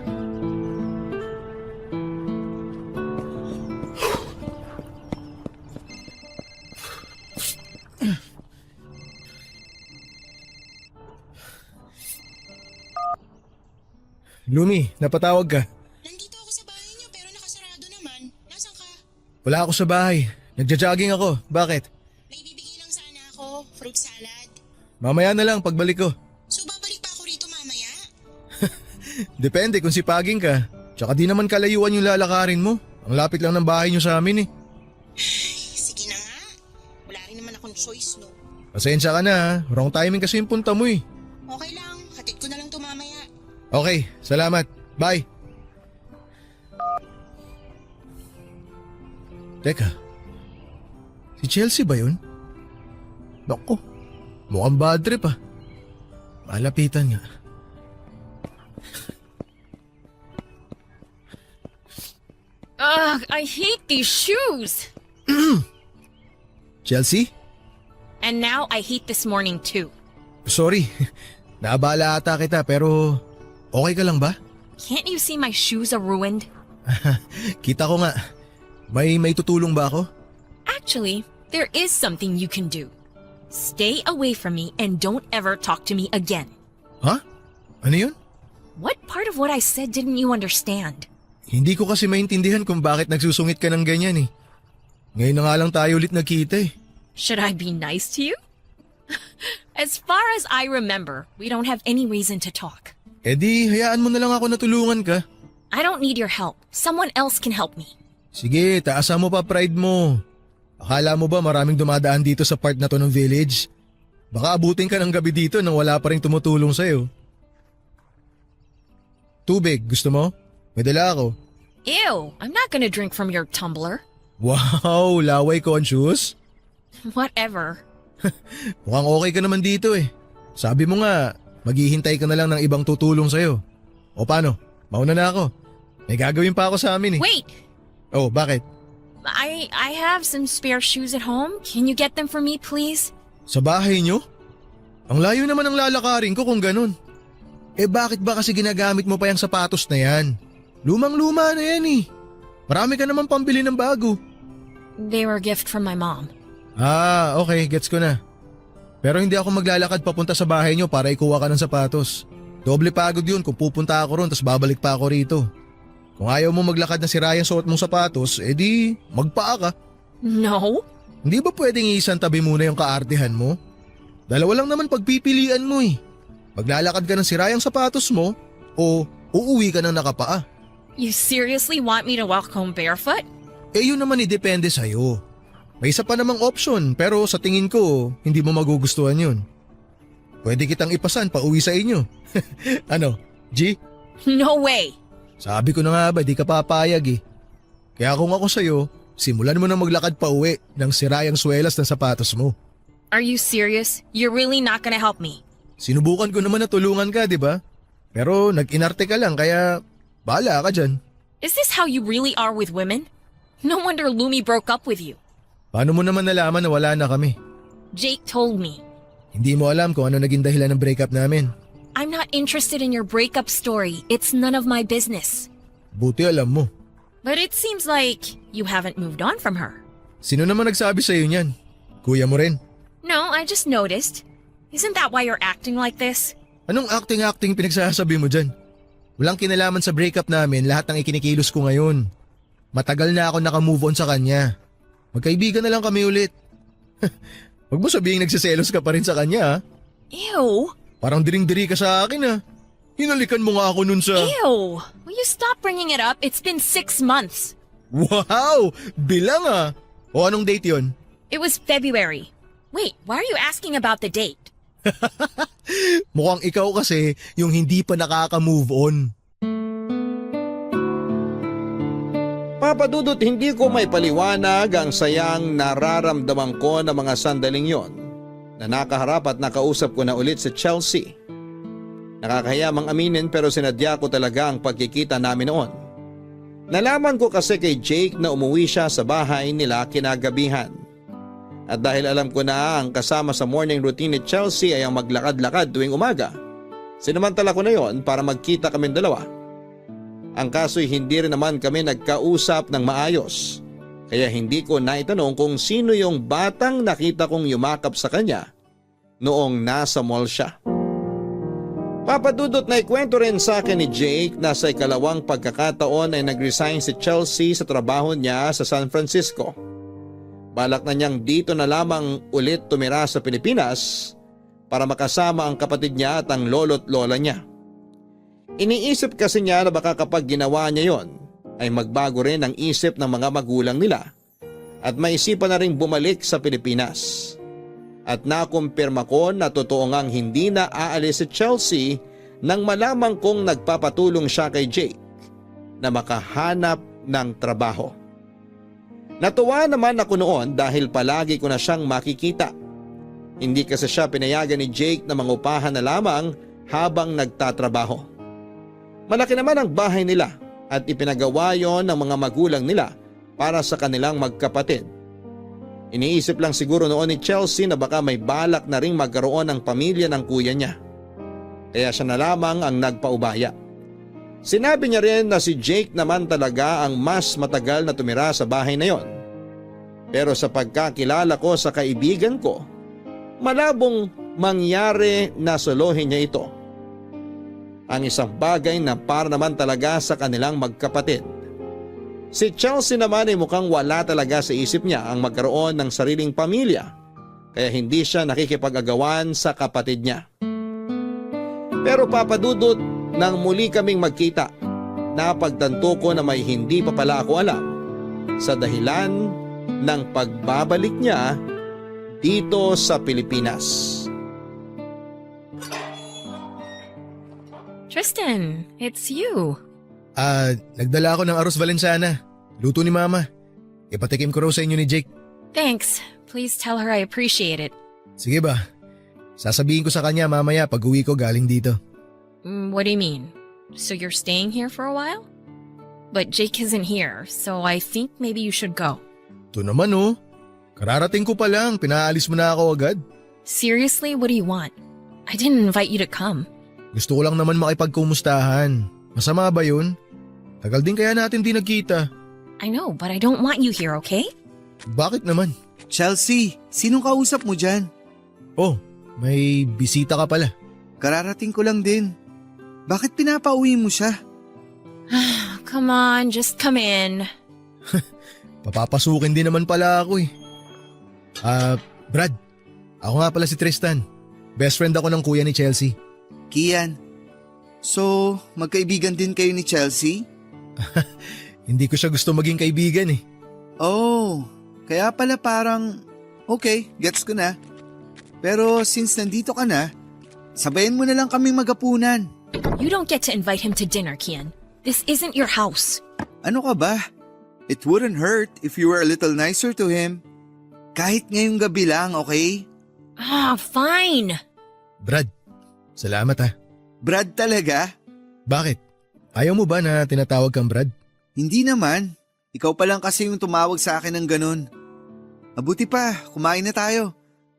Lumi, napatawag ka. Nandito ako sa bahay niyo pero nakasarado naman. Nasaan ka? Wala ako sa bahay. Nagja-jogging ako. Bakit? May bibigay lang sana ako. Fruit salad. Mamaya na lang pagbalik ko. So babalik pa ako rito mamaya? Depende kung sipagin ka. Tsaka di naman kalayuan yung lalakarin mo. Ang lapit lang ng bahay nyo sa amin eh. Sige na nga. Wala rin naman akong choice, no? Pasensya ka na ha. Wrong timing kasi yung punta mo eh. Okay lang. Hatid ko na lang to mamaya. Okay, salamat. Bye. Teka. Si Chelsea ba yun? Naku, mukhang bad trip ah. Malapitan nga. Ugh, I hate these shoes. Chelsea? And now I hate this morning too. Sorry. Naabala ata kita pero okay ka lang ba? Can't you see my shoes are ruined? Kita ko nga. May tutulong ba ako? Actually, there is something you can do. Stay away from me and don't ever talk to me again. Ha? Ano yun? What part of what I said didn't you understand? Hindi ko kasi maintindihan kung bakit nagsusungit ka ng ganyan eh. Ngayon na nga lang tayo ulit nagkita eh. Should I be nice to you? As far as I remember, we don't have any reason to talk. Eh di, hayaan mo na lang ako na tulungan ka. I don't need your help. Someone else can help me. Sige, taasan mo pa pride mo. Akala mo ba maraming dumadaan dito sa part na to ng village? Baka abutin ka ng gabi dito nang wala pa rin tumutulong sa'yo. Tubig, gusto mo? May dala ako. Ew, I'm not gonna drink from your tumbler. Wow, laway conscious? Whatever. Mukhang okay ka naman dito eh. Sabi mo nga, maghihintay ka na lang ng ibang tutulong sa'yo. O paano? Mauna na ako. May gagawin pa ako sa amin eh. Wait, Oh, bakit? I have some spare shoes at home. Can you get them for me, please? Sa bahay nyo? Ang layo naman ang lalakarin ko kung ganun. Eh bakit ba kasi ginagamit mo pa yung sapatos na yan? Lumang-luma na yan eh. Marami ka naman pambili ng bago. They were a gift from my mom. Ah, okay, gets ko na. Pero hindi ako maglalakad papunta sa bahay nyo para ikuha ka ng sapatos. Doble pagod yun kung pupunta ako ron tapos babalik pa ako rito. Kung ayaw mo maglakad na sira yung suot mong sapatos, edi magpaa ka. No? Hindi ba pwedeng iisang tabi muna yung kaartihan mo? Dalawa lang naman pagpipilian mo eh. Maglalakad ka ng sirayang sapatos mo o uuwi ka ng nakapaa. You seriously want me to walk home barefoot? Eh yun naman depende sa'yo. May isa pa namang option pero sa tingin ko hindi mo magugustuhan yun. Pwede kitang ipasan pa uwi sa inyo. Ano, G? No way! Sabi ko na nga ba di ka papayag eh. Kaya kung ako sa'yo, simulan mo na maglakad pa uwi ng sirayang swelas ng sapatos mo. Are you serious? You're really not gonna help me? Sinubukan ko naman na tulungan ka, di ba? Pero nag-inarte ka lang kaya bahala ka dyan. Is this how you really are with women? No wonder Lumi broke up with you. Paano mo naman nalaman na wala na kami? Jake told me. Hindi mo alam kung ano naging dahilan ng breakup namin. I'm not interested in your breakup story. It's none of my business. Buti alam mo. But it seems like you haven't moved on from her. Sino naman nagsabi sa'yo niyan? Kuya mo rin? No, I just noticed. Isn't that why you're acting like this? Anong acting-acting pinagsasabi mo dyan? Walang kinalaman sa breakup namin lahat ng ikinikilos ko ngayon. Matagal na ako nakamove on sa kanya. Magkaibigan na lang kami ulit. Huwag mo sabihing nagsiselos ka pa rin sa kanya ha. Ew! Parang diring-diri ka sa akin ha. Hinalikan mo nga ako nun sa… Ew! Will you stop bringing it up? It's been 6 months. Wow! Bilang ah! O anong date yon? It was February. Wait, why are you asking about the date? Mukhang ikaw kasi yung hindi pa nakaka-move on. Papa Dudut, hindi ko may paliwanag ang sayang nararamdaman ko na mga sandaling yon na nakaharap at nakausap ko na ulit si Chelsea. Nakakahiya mang aminin pero sinadya ko talaga ang pagkikita namin noon. Nalaman ko kasi kay Jake na umuwi siya sa bahay nila kinagabihan. At dahil alam ko na ang kasama sa morning routine ni Chelsea ay ang maglakad-lakad tuwing umaga, sinamantala ko na yon para magkita kaming dalawa. Ang kaso'y hindi rin naman kami nagkausap ng maayos, kaya hindi ko naitanong kung sino yung batang nakita kong yumakap sa kanya noong nasa mall siya. Papadudot na ikwento rin sa akin ni Jake na sa ikalawang pagkakataon ay nag-resign si Chelsea sa trabaho niya sa San Francisco. Balak na niyang dito na lamang ulit tumira sa Pilipinas para makasama ang kapatid niya at ang lolo't lola niya. Iniisip kasi niya na baka kapag ginawa niya yon ay magbago rin ang isip ng mga magulang nila at maisipan na rin bumalik sa Pilipinas. At nakumpirma ko na totoo ngang hindi na aalis si Chelsea nang malamang kong nagpapatulong siya kay Jake na makahanap ng trabaho. Natuwa naman ako noon dahil palagi ko na siyang makikita. Hindi kasi siya pinayagan ni Jake na mangupahan na lamang habang nagtatrabaho. Malaki naman ang bahay nila at ipinagawa yon ng mga magulang nila para sa kanilang magkapatid. Iniisip lang siguro noon ni Chelsea na baka may balak na ring magkaroon ng pamilya ng kuya niya. Kaya siya na lamang ang nagpaubaya. Sinabi niya rin na si Jake naman talaga ang mas matagal na tumira sa bahay na yon. Pero sa pagkakilala ko sa kaibigan ko, malabong mangyari na solohin niya ito. Ang isang bagay na para naman talaga sa kanilang magkapatid. Si Chelsea naman ay mukhang wala talaga sa isip niya ang magkaroon ng sariling pamilya, kaya hindi siya nakikipag-agawan sa kapatid niya. Pero papadudot nang muli kaming magkita, napagtanto ko na may hindi pa pala ako alam sa dahilan ng pagbabalik niya dito sa Pilipinas. Tristan, it's you. Nagdala ako ng arroz valenciana. Luto ni Mama. Ipatikim ko raw sa inyo ni Jake. Thanks. Please tell her I appreciate it. Sige ba? Sasabihin ko sa kanya mamaya pag uwi ko galing dito. What do you mean? So you're staying here for a while? But Jake isn't here, so I think maybe you should go. Ito naman oh. Kararating ko pa lang, pinaalis mo na ako agad. Seriously, what do you want? I didn't invite you to come. Gusto ko lang naman makipagkumustahan. Masama ba yun? Tagal din kaya natin di nagkita. I know, but I don't want you here, okay? Bakit naman? Chelsea, sinong kausap mo dyan? Oh, may bisita ka pala. Kararating ko lang din. Bakit pinapauwi mo siya? Come on, just come in. Papapasukin din naman pala ako eh. Brad, ako nga pala si Tristan. Best friend ako ng kuya ni Chelsea. Kian, so magkaibigan din kayo ni Chelsea? Hindi ko siya gusto maging kaibigan eh. Oh, kaya pala parang okay, gets ko na. Pero since nandito ka na, sabayan mo na lang kaming magapunan. You don't get to invite him to dinner, Kian. This isn't your house. Ano ka ba? It wouldn't hurt if you were a little nicer to him. Kahit ngayong gabi lang, okay? Fine. Brad, salamat ha. Brad talaga? Bakit? Ayaw mo ba na tinatawag kang Brad? Hindi naman. Ikaw pa lang kasi yung tumawag sa akin ng ganun. Mabuti pa, kumain na tayo.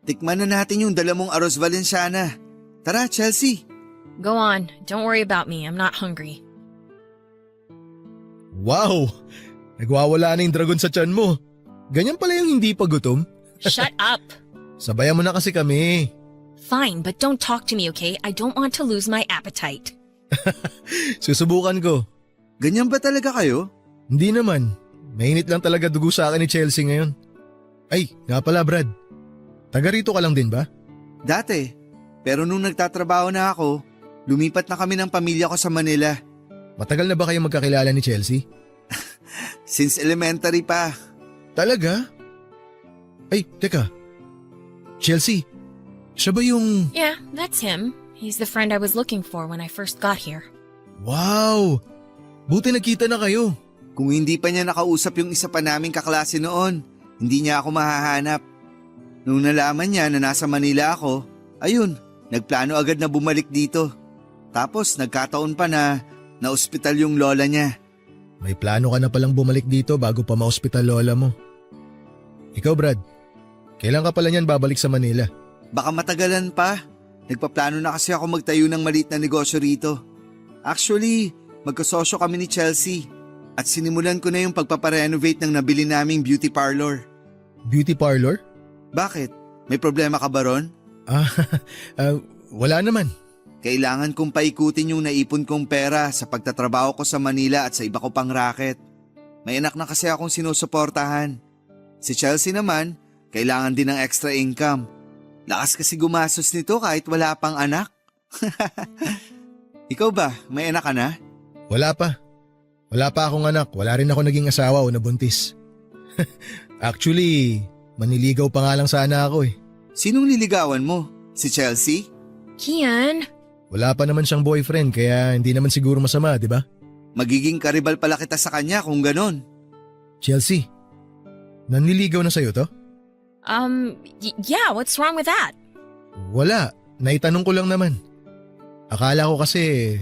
Tikman na natin yung dala mong arroz valenciana. Tara, Chelsea. Go on. Don't worry about me. I'm not hungry. Wow! Nagwawala na yung dragon sa tiyan mo. Ganyan pala yung hindi pa gutom. Shut up. Sabayan mo na kasi kami. Fine, but don't talk to me, okay? I don't want to lose my appetite. Susubukan ko. Ganyan ba talaga kayo? Hindi naman. Mainit lang talaga dugo sa akin ni Chelsea ngayon. Ay, nga pala Brad. Taga rito ka lang din ba? Dati, pero nung nagtatrabaho na ako, lumipat na kami ng pamilya ko sa Manila. Matagal na ba kayo magkakilala ni Chelsea? Since elementary pa. Talaga? Ay, teka. Chelsea, siya ba yung... Yeah, that's him. He's the friend I was looking for when I first got here. Wow! Buti nagkita na kayo. Kung hindi pa niya nakausap yung isa pa naming kaklase noon, hindi niya ako mahahanap. Nung nalaman niya na nasa Manila ako, ayun, nagplano agad na bumalik dito. Tapos nagkataon pa na ospital yung lola niya. May plano ka na palang bumalik dito bago pa ma-hospital lola mo. Ikaw Brad, kailan ka pala niyan babalik sa Manila? Baka matagalan pa. Nagpaplano na kasi ako magtayo ng maliit na negosyo rito. Actually, magkasosyo kami ni Chelsea at sinimulan ko na yung pagpaparenovate ng nabili naming beauty parlor. Beauty parlor? Bakit? May problema ka ba ron? Wala naman. Kailangan kong paikutin yung naipon kong pera sa pagtatrabaho ko sa Manila at sa iba ko pang racket. May anak na kasi akong sinusuportahan. Si Chelsea naman, kailangan din ng extra income. Lakas kasi gumastos nito kahit wala pang anak. Ikaw ba, may anak ka na? Wala pa. Wala pa akong anak. Wala rin ako naging asawa o nabuntis. Actually, maniligaw pa nga lang sana ako eh. Sinong liligawan mo? Si Chelsea? Kian, Wala pa naman siyang boyfriend kaya hindi naman siguro masama, di ba? Magiging karibal pala kita sa kanya kung ganon. Chelsea, nanliligaw na sa'yo to? yeah, what's wrong with that? Wala, naitanong ko lang naman. Akala ko kasi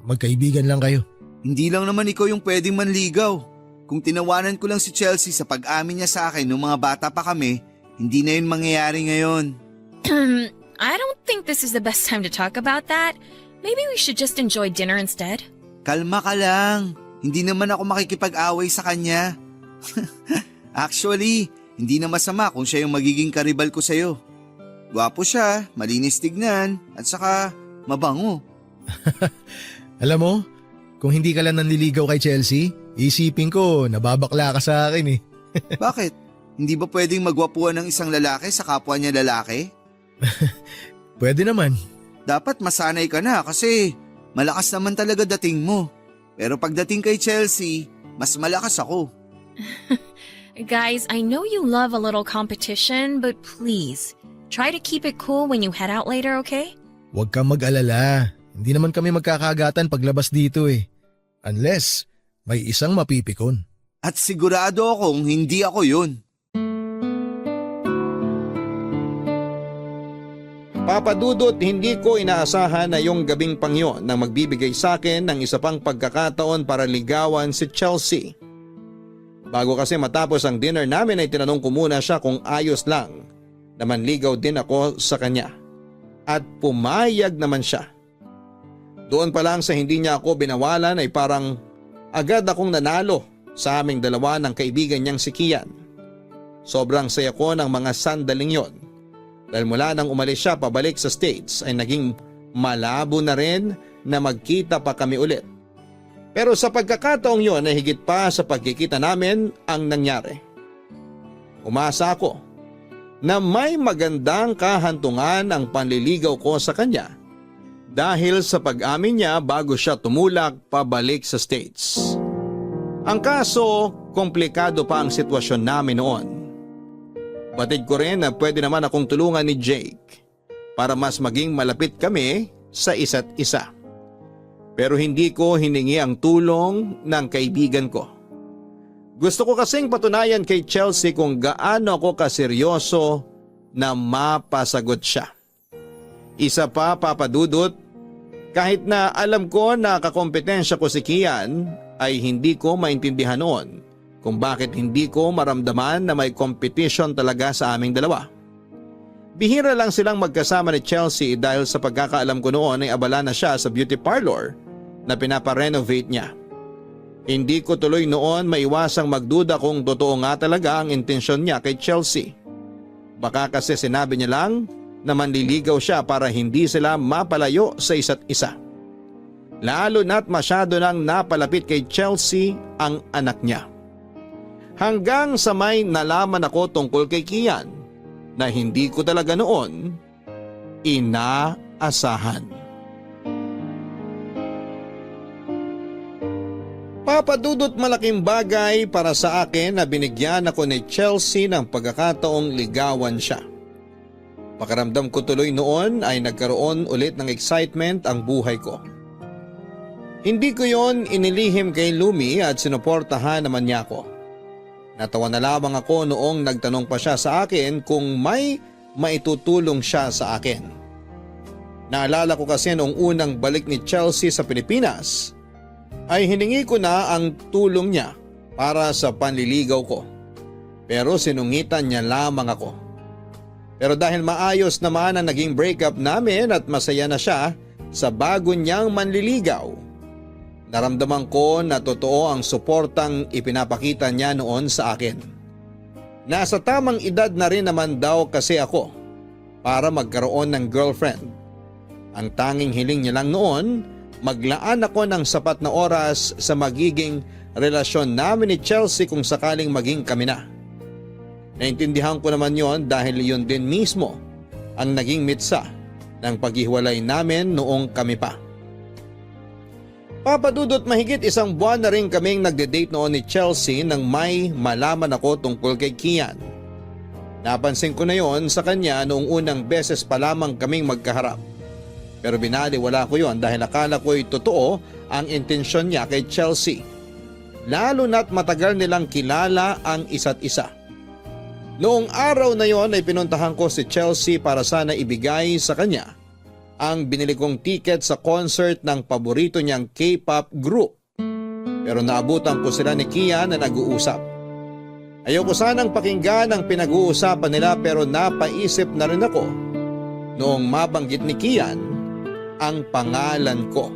magkaibigan lang kayo. Hindi lang naman ikaw yung pwedeng manligaw. Kung tinawanan ko lang si Chelsea sa pag-amin niya sa akin nung mga bata pa kami, hindi na yun mangyayari ngayon. I don't think this is the best time to talk about that. Maybe we should just enjoy dinner instead. Kalma ka lang. Hindi naman ako makikipag-away sa kanya. Actually, hindi na masama kung siya yung magiging karibal ko sa'yo. Gwapo siya, malinis tignan, at saka mabango. Alam mo, kung hindi ka lang nanliligaw kay Chelsea, isipin ko nababakla ka sa akin eh. Bakit? Hindi ba pwedeng magwapuan ng isang lalaki sa kapwa niya lalaki? Pwede naman. Dapat masanay ka na kasi malakas naman talaga dating mo. Pero pagdating kay Chelsea, mas malakas ako. Guys, I know you love a little competition, but please, try to keep it cool when you head out later, okay? Huwag kang mag-alala. Hindi naman kami magkakagatan paglabas dito eh. Unless may isang mapipikon. At sigurado akong hindi ako yun. Papadudot, hindi ko inaasahan na yung gabing pangyon nang magbibigay sa akin ng isa pang pagkakataon para ligawan si Chelsea. Bago kasi matapos ang dinner namin ay tinanong ko muna siya kung ayos lang na manligaw din ako sa kanya. At pumayag naman siya. Doon pa lang sa hindi niya ako binawalan ay parang agad akong nanalo sa aming dalawa ng kaibigan niyang si Kian. Sobrang saya ko ng mga sandaling yon. Dahil mula nang umalis siya pabalik sa States ay naging malabo na rin na magkita pa kami ulit. Pero sa pagkakataong yon ay higit pa sa pagkikita namin ang nangyari. Umasa ako na may magandang kahantungan ang panliligaw ko sa kanya dahil sa pag-amin niya bago siya tumulak pabalik sa States. Ang kaso, komplikado pa ang sitwasyon namin noon. Batid ko rin na pwede naman akong tulungan ni Jake para mas maging malapit kami sa isa't isa. Pero hindi ko hiningi ang tulong ng kaibigan ko. Gusto ko kasing patunayan kay Chelsea kung gaano ako kaseryoso na mapasagot siya. Isa pa, Papadudot, kahit na alam ko na kakompetensya ko si Kian ay hindi ko maintindihan noon kung bakit hindi ko maramdaman na may competition talaga sa aming dalawa. Bihira lang silang magkasama ni Chelsea dahil sa pagkakaalam ko noon ay abala na siya sa beauty parlor na pinaparenovate niya. Hindi ko tuloy noon maiwasang magduda kung totoo nga talaga ang intensyon niya kay Chelsea. Baka kasi sinabi niya lang na manliligaw siya para hindi sila mapalayo sa isa't isa. Lalo na't masyado nang napalapit kay Chelsea ang anak niya. Hanggang sa may nalaman ako tungkol kay Kian na hindi ko talaga noon inaasahan. Papadudot malaking bagay para sa akin na binigyan ako ni Chelsea ng pagkakataong ligawan siya. Pakiramdam ko tuloy noon ay nagkaroon ulit ng excitement ang buhay ko. Hindi ko yon inilihim kay Lumi at sinuportahan naman niya ako. Natawa na lamang ako noong nagtanong pa siya sa akin kung may maitutulong siya sa akin. Naalala ko kasi noong unang balik ni Chelsea sa Pilipinas ay hiningi ko na ang tulong niya para sa panliligaw ko. Pero sinungitan niya lamang ako. Pero dahil maayos naman ang naging breakup namin at masaya na siya sa bago niyang manliligaw, naramdaman ko na totoo ang suportang ipinapakita niya noon sa akin. Nasa tamang edad na rin naman daw kasi ako para magkaroon ng girlfriend. Ang tanging hiling niya lang noon, maglaan ako ng sapat na oras sa magiging relasyon namin ni Chelsea kung sakaling maging kami na. Naintindihan ko naman yon dahil yun din mismo ang naging mitsa ng paghiwalay namin noong kami pa. Papadudot mahigit 1 buwan na rin kaming nagde-date noon ni Chelsea nang may malaman ako tungkol kay Kian. Napansin ko na yon sa kanya noong unang beses pa lamang kaming magkaharap. Pero binaliwala ko yon dahil akala ko'y totoo ang intensyon niya kay Chelsea. Lalo na't matagal nilang kilala ang isa't isa. Noong araw na yon ay pinuntahan ko si Chelsea para sana ibigay sa kanya ang binili kong ticket sa concert ng paborito niyang K-pop group. Pero naabutan ko sila ni Kian na nag-uusap. Ayoko sanang pakinggan ang pinag-uusapan nila pero napaisip na rin ako noong mabanggit ni Kian ang pangalan ko.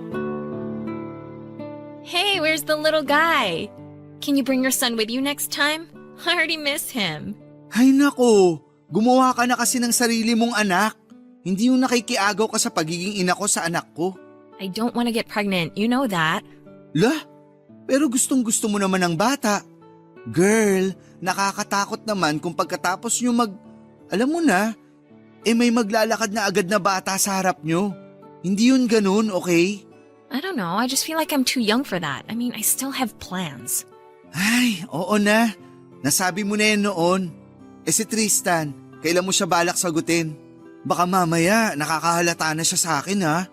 Hey, where's the little guy? Can you bring your son with you next time? I already miss him. Ay nako, gumawa ka na kasi ng sarili mong anak. Hindi yung nakikiagaw ka sa pagiging ina ko sa anak ko. I don't want to get pregnant, you know that. Lah, pero gustong gusto mo naman ng bata. Girl, nakakatakot naman kung pagkatapos nyo alam mo na, may maglalakad na agad na bata sa harap nyo. Hindi yun ganun, okay? I don't know, I just feel like I'm too young for that. I mean, I still have plans. Ay, oo na. Nasabi mo na yan noon. Si Tristan, kailan mo siya balak sagutin? Baka mamaya nakakahalata na siya sa akin ha?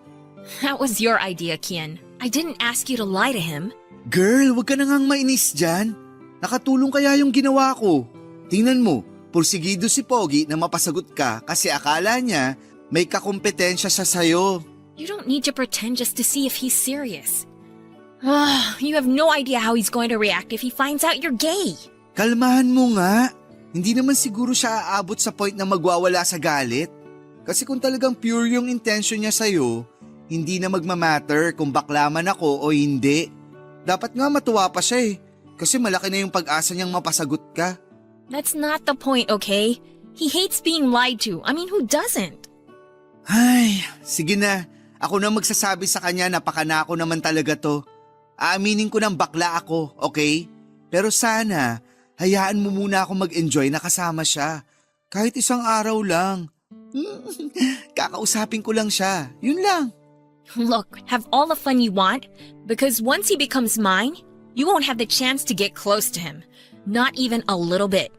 That was your idea, Kian. I didn't ask you to lie to him. Girl, wag ka na ngang mainis dyan. Nakatulong kaya yung ginawa ko. Tingnan mo, pursigido si Pogi na mapasagot ka kasi akala niya may kakompetensya siya sa'yo. You don't need to pretend just to see if he's serious. You have no idea how he's going to react if he finds out you're gay. Kalmahan mo nga. Hindi naman siguro siya aabot sa point na magwawala sa galit. Kasi kung talagang pure yung intention niya sa'yo, hindi na magmamatter kung bakla man ako o hindi. Dapat nga matuwa pa siya kasi malaki na yung pag-asa niyang mapasagot ka. That's not the point, okay? He hates being lied to. I mean, who doesn't? Ay, sige na. Ako na magsasabi sa kanya na pakanako naman talaga to. Aaminin ko ng bakla ako, okay? Pero sana, hayaan mo muna ako mag-enjoy na kasama siya. Kahit 1 araw lang. Kakausapin ko lang siya. Yun lang. Look, have all the fun you want, because once he becomes mine, you won't have the chance to get close to him. Not even a little bit.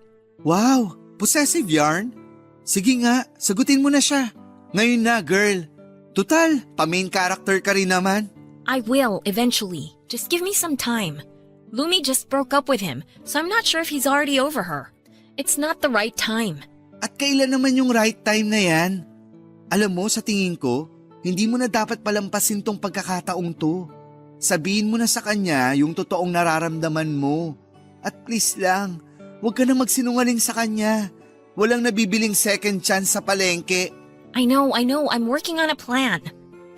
Wow, possessive yarn? Sige nga, sagutin mo na siya. Ngayon na, girl. Tutal, pa-main character ka rin naman. I will, eventually. Just give me some time. Lumi just broke up with him, so I'm not sure if he's already over her. It's not the right time. At kailan naman yung right time na yan? Alam mo, sa tingin ko, hindi mo na dapat palampasin tong pagkakataong to. Sabihin mo na sa kanya yung totoong nararamdaman mo. At please lang, huwag ka na magsinungaling sa kanya. Walang nabibiling second chance sa palengke. I know, I'm working on a plan.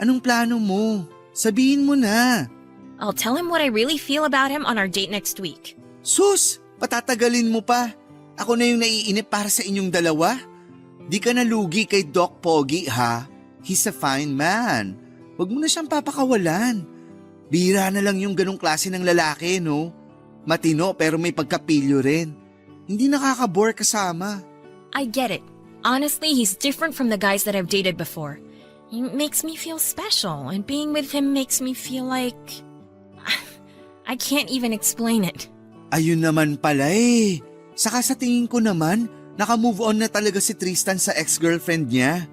Anong plano mo? Sabihin mo na. I'll tell him what I really feel about him on our date next week. Sus, patatagalin mo pa. Ako na yung naiinip para sa inyong dalawa. Di ka na lugi kay Doc Pogi ha. He's a fine man. Huwag mo na siyang papakawalan. Bihira na lang yung ganong klase ng lalaki, no? Matino pero may pagkapilyo rin. Hindi nakaka-bore kasama. I get it. Honestly, he's different from the guys that I've dated before. He makes me feel special, and being with him makes me feel like... I can't even explain it. Ayun naman pala eh. Saka sa tingin ko naman, naka-move on na talaga si Tristan sa ex-girlfriend niya.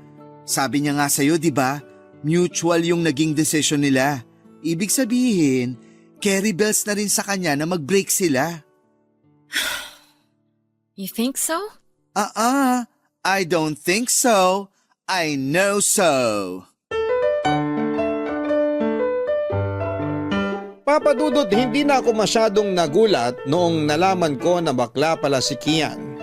Sabi niya nga sa'yo, di ba? Mutual yung naging decision nila. Ibig sabihin, carry bells na rin sa kanya na mag-break sila. You think so? I don't think so. I know so. Papa Dudut, hindi na ako masyadong nagulat noong nalaman ko na bakla pala si Kian.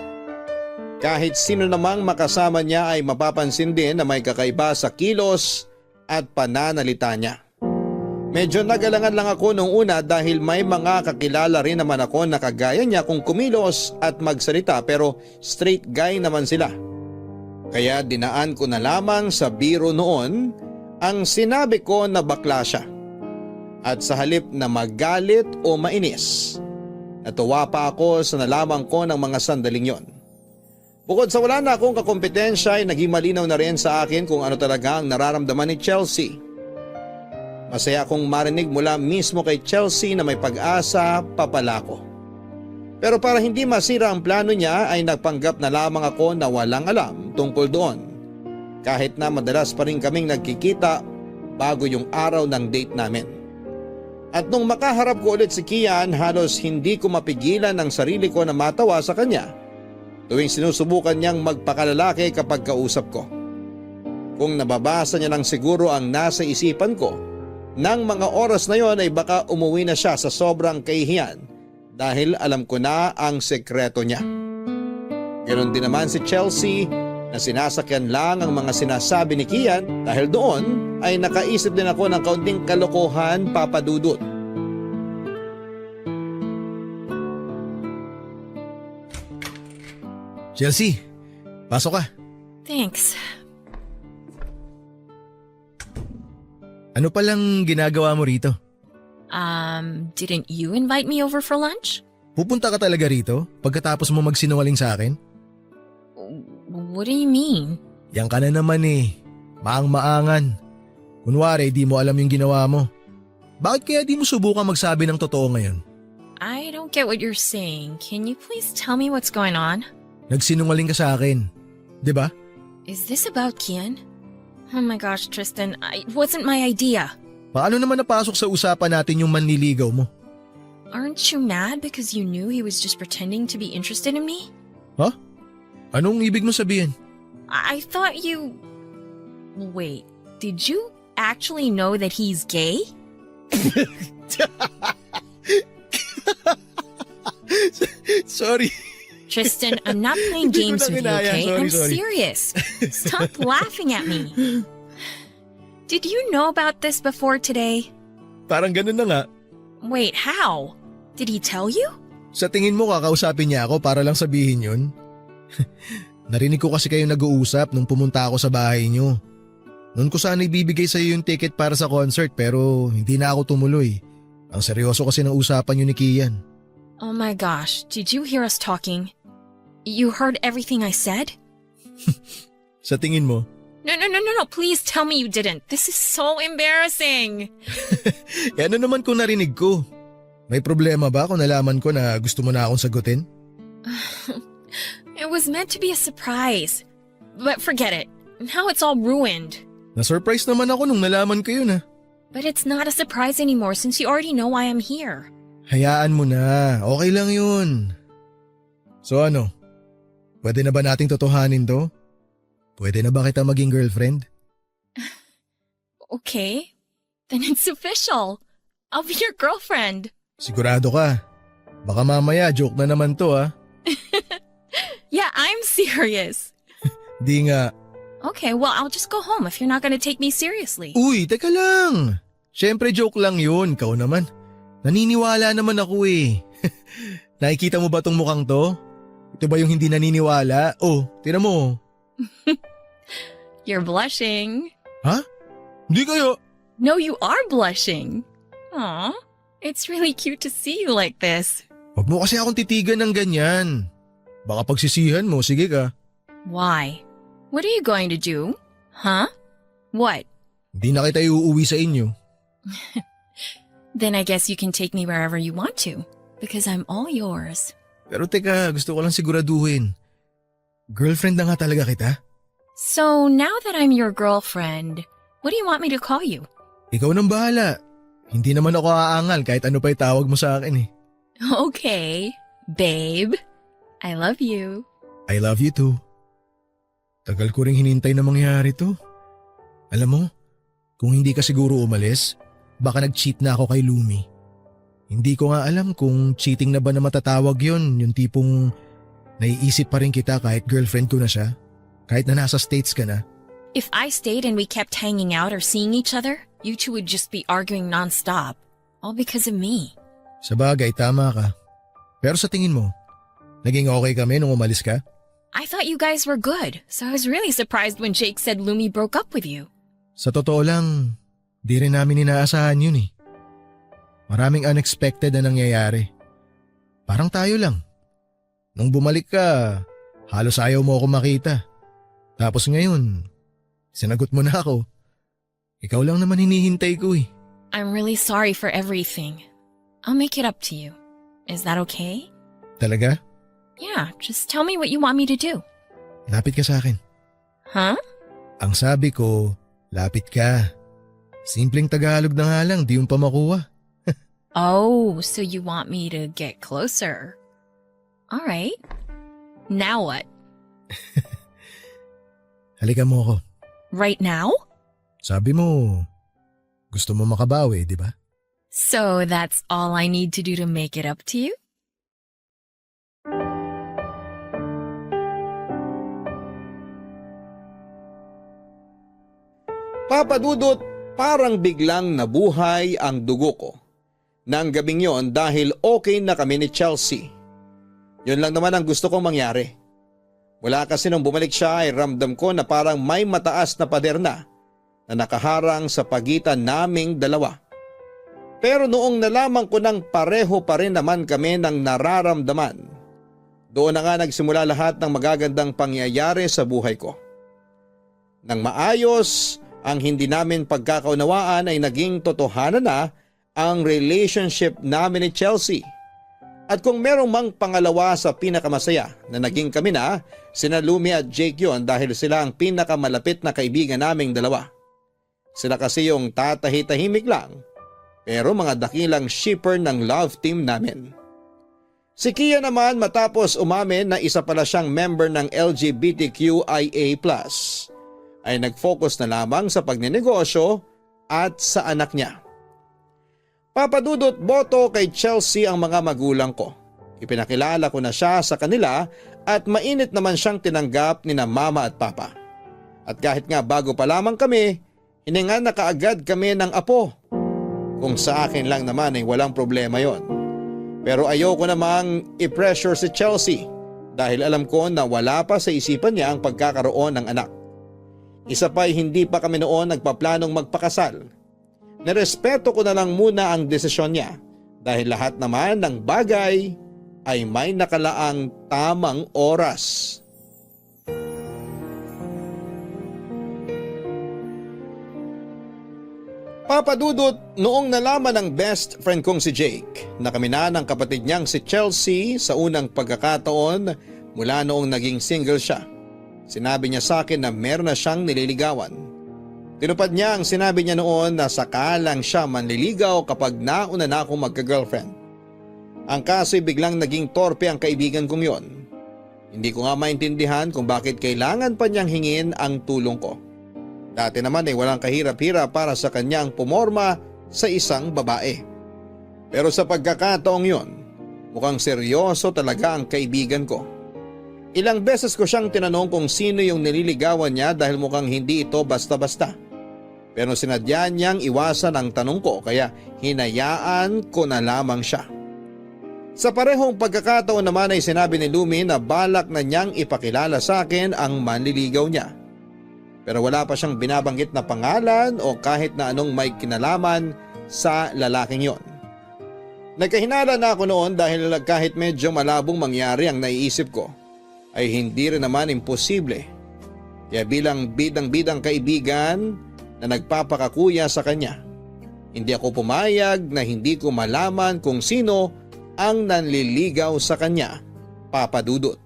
Kahit sino namang makasama niya ay mapapansin din na may kakaiba sa kilos at pananalita niya. Medyo nagalangan lang ako noong una dahil may mga kakilala rin naman ako na kagaya niya kung kumilos at magsalita pero straight guy naman sila. Kaya dinaan ko na lamang sa biro noon ang sinabi ko na bakla siya. At sa halip na magalit o mainis, natuwa pa ako sa nalaman ko ng mga sandaling yon. Bukod sa wala na akong kakompetensya ay naging malinaw na rin sa akin kung ano talaga ang nararamdaman ni Chelsea. Masaya akong marinig mula mismo kay Chelsea na may pag-asa papala ko. Pero para hindi masira ang plano niya ay nagpanggap na lamang ako na walang alam tungkol doon. Kahit na madalas pa rin kaming nagkikita bago yung araw ng date namin. At nung makaharap ko ulit si Kian, halos hindi ko mapigilan ang sarili ko na matawa sa kanya tuwing sinusubukan niyang magpakalalaki kapag kausap ko. Kung nababasa niya lang siguro ang nasa isipan ko, nang mga oras na yon ay baka umuwi na siya sa sobrang kahihiyan dahil alam ko na ang sekreto niya. Ganon din naman si Chelsea na sinasakyan lang ang mga sinasabi ni Kian dahil doon ay nakaisip din ako ng kaunting kalokohan, Papa Dudut. Chelsea, pasok ka. Thanks. Ano palang ginagawa mo rito? Didn't you invite me over for lunch? Pupunta ka talaga rito pagkatapos mo magsinungaling sa akin? What do you mean? Yan ka na naman eh. Maang-maangan. Kunwari, di mo alam yung ginawa mo. Bakit kaya di mo subukan magsabi ng totoo ngayon? I don't get what you're saying. Can you please tell me what's going on? Nagsinungaling ka sa akin. Di ba? Is this about Kian? Oh my gosh, Tristan, it wasn't my idea. Paano naman napasok sa usapan natin yung manliligaw mo? Aren't you mad because you knew he was just pretending to be interested in me? Ha? Anong ibig mo sabihin? I thought you... Wait, did you actually know that he's gay? Sorry. Tristan, I'm not playing Hindi ko games na with you, kinaya. okay? Sorry, I'm sorry. serious. Stop laughing at me. Did you know about this before today? Parang ganun na nga. Wait, how? Did he tell you? Sa tingin mo kakausapin niya ako para lang sabihin yun? Narinig ko kasi kayo nag-uusap nung pumunta ako sa bahay niyo. Noon ko sana ibibigay sa iyo yung ticket para sa concert pero hindi na ako tumuloy. Ang seryoso kasi ng usapan niyo ni Kian. Oh my gosh, did you hear us talking? You heard everything I said? Sa tingin mo? No, please tell me you didn't. This is so embarrassing. Ano naman kung narinig ko? May problema ba kung nalaman ko na gusto mo na akong sagutin? It was meant to be a surprise. But forget it. Now it's all ruined. Na-surprise naman ako nung nalaman ko yun But it's not a surprise anymore since you already know why I'm here. Hayaan mo na. Okay lang yun. So ano? Pwede na ba nating totohanin to? Pwede na ba kita maging girlfriend? Okay. Then it's official. I'll be your girlfriend. Sigurado ka. Baka mamaya joke na naman to Yeah, I'm serious. Di nga. Okay, well, I'll just go home if you're not gonna take me seriously. Uy, teka lang. Siyempre joke lang yun. Kau naman. Naniniwala naman ako eh. Nakikita mo ba tong mukhang to? Ito ba yung hindi naniniwala? Oh, tira mo. You're blushing. Ha? Hindi kayo. No, you are blushing. Aw, it's really cute to see you like this. Huwag mo kasi akong titigan ng ganyan. Baka pagsisihan mo, sige ka. Why? What are you going to do? Huh? What? Hindi na kita iuuwi sa inyo. Then I guess you can take me wherever you want to. Because I'm all yours. Pero teka, gusto ko lang siguraduhin. Girlfriend na nga talaga kita? So now that I'm your girlfriend, what do you want me to call you? Ikaw nang bahala. Hindi naman ako aangal kahit ano pa itawag mo sa akin eh. Okay, babe. I love you. I love you too. Tagal ko ring hinintay na mangyari to. Alam mo, kung hindi ka siguro umalis, baka nag-cheat na ako kay Lumi. Hindi ko nga alam kung cheating na ba na matatawag yon, yung tipong naiisip pa rin kita kahit girlfriend ko na siya, kahit na nasa States ka na. If I stayed and we kept hanging out or seeing each other, you two would just be arguing nonstop. All because of me. Sabagay, tama ka. Pero sa tingin mo, naging okay kami nung umalis ka? I thought you guys were good, so I was really surprised when Jake said Lumi broke up with you. Sa totoo lang, di rin namin inaasahan yun eh. Maraming unexpected na nangyayari. Parang tayo lang. Nung bumalik ka, halos ayaw mo ako makita. Tapos ngayon, sinagot mo na ako. Ikaw lang naman hinihintay ko eh. I'm really sorry for everything. I'll make it up to you. Is that okay? Talaga? Yeah, just tell me what you want me to do. Lapit ka sa akin. Huh? Ang sabi ko, lapit ka. Simpleng Tagalog na nga lang, di yung pa makuha. Oh, so you want me to get closer. All right. Now what? Halika mo ako. Right now? Sabi mo, gusto mo makabawi, di ba? So that's all I need to do to make it up to you? Papa Dudut, parang biglang nabuhay ang dugo ko nang gabing yon dahil okay na kami ni Chelsea. Yun lang naman ang gusto kong mangyari. Mula kasi nung bumalik siya ay ramdam ko na parang may mataas na pader na nakaharang sa pagitan naming dalawa. Pero noong nalaman ko nang pareho pa rin naman kami ng nararamdaman, doon na nga nagsimula lahat ng magagandang pangyayari sa buhay ko. Nang maayos ang hindi namin pagkakaunawaan ay naging totohanan na ang relationship namin ni Chelsea. At kung merong mang pangalawa sa pinakamasaya na naging kami na, sina Lumi at Jake yon dahil sila ang pinakamalapit na kaibigan naming dalawa. Sila kasi yung tatahitahimik lang, pero mga dakilang shipper ng love team namin. Si Kia naman matapos umamin na isa pala siyang member ng LGBTQIA+, ay nag-focus na lamang sa pagninegosyo at sa anak niya. Papadudot boto kay Chelsea ang mga magulang ko. Ipinakilala ko na siya sa kanila at mainit naman siyang tinanggap ni na mama at papa. At kahit nga bago pa lamang kami, hiningan na kaagad kami ng apo. Kung sa akin lang naman ay walang problema yon. Pero ayoko namang i-pressure si Chelsea dahil alam ko na wala pa sa isipan niya ang pagkakaroon ng anak. Isa pa'y hindi pa kami noon nagpaplanong magpakasal. Nerespeto ko na lang muna ang desisyon niya dahil lahat naman ng bagay ay may nakalaang tamang oras. Papadudot, noong nalaman ng best friend kong si Jake na kami na ng kapatid niyang si Chelsea sa unang pagkakataon mula noong naging single siya, sinabi niya sa akin na meron na siyang nililigawan. Tinupad niya ang sinabi niya noon na sakalang siya manliligaw kapag nauna na akong magka-girlfriend. Ang kaso'y biglang naging torpe ang kaibigan kong yon. Hindi ko nga maintindihan kung bakit kailangan pa niyang hingin ang tulong ko. Dati naman ay walang kahirap-hirap para sa kanyang pumorma sa isang babae. Pero sa pagkakataong yon, mukhang seryoso talaga ang kaibigan ko. Ilang beses ko siyang tinanong kung sino yung nililigawan niya dahil mukhang hindi ito basta-basta. Pero sinadya niyang iwasan ang tanong ko kaya hinayaan ko na lamang siya. Sa parehong pagkakataon naman ay sinabi ni Lumi na balak na niyang ipakilala sa akin ang manliligaw niya. Pero wala pa siyang binabanggit na pangalan o kahit na anong may kinalaman sa lalaking yon. Nagkahinala na ako noon dahil kahit medyo malabong mangyari ang naiisip ko, ay hindi rin naman imposible Kaya bilang bidang-bidang kaibigan na nagpapakakuya sa kanya, hindi ako pumayag na hindi ko malaman kung sino ang nanliligaw sa kanya, Papa Dudut.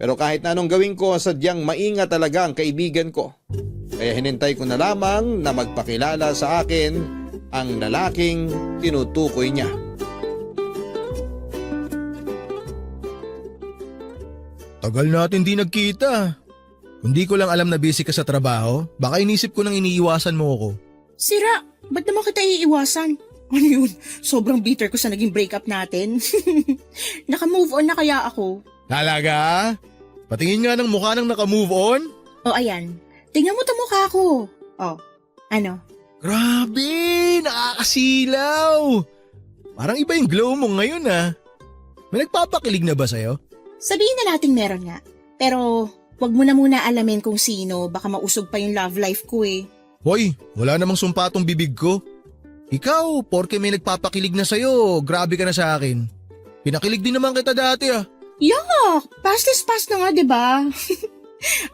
Pero kahit na anong gawin ko, sadyang maingat talaga ang kaibigan ko. Kaya hinintay ko na lamang na magpakilala sa akin ang lalaking tinutukoy niya. Tagal natin di nagkita. Hindi ko lang alam na busy ka sa trabaho. Baka inisip ko nang iniiwasan mo ako. Sira, ba't naman kita iiwasan? Ano yun? Sobrang bitter ko sa naging breakup natin. Naka-move on na kaya ako. Talaga? Patingin nga ng mukha nang naka-move on? O ayan, tingnan mo 'tong mukha ko. O, ano? Grabe! Nakakasilaw! Parang iba yung glow mo ngayon ah. May nagpapakilig na ba sa'yo? Sabihin na nating meron nga. Pero wag mo na muna alamin kung sino, baka mausog pa yung love life ko eh. Hoy, wala namang sumpatong bibig ko. Ikaw, porke may nagpapakilig na sa'yo, grabe ka na sa akin. Pinakilig din naman kita dati ah. Yak! Past is past na nga, diba?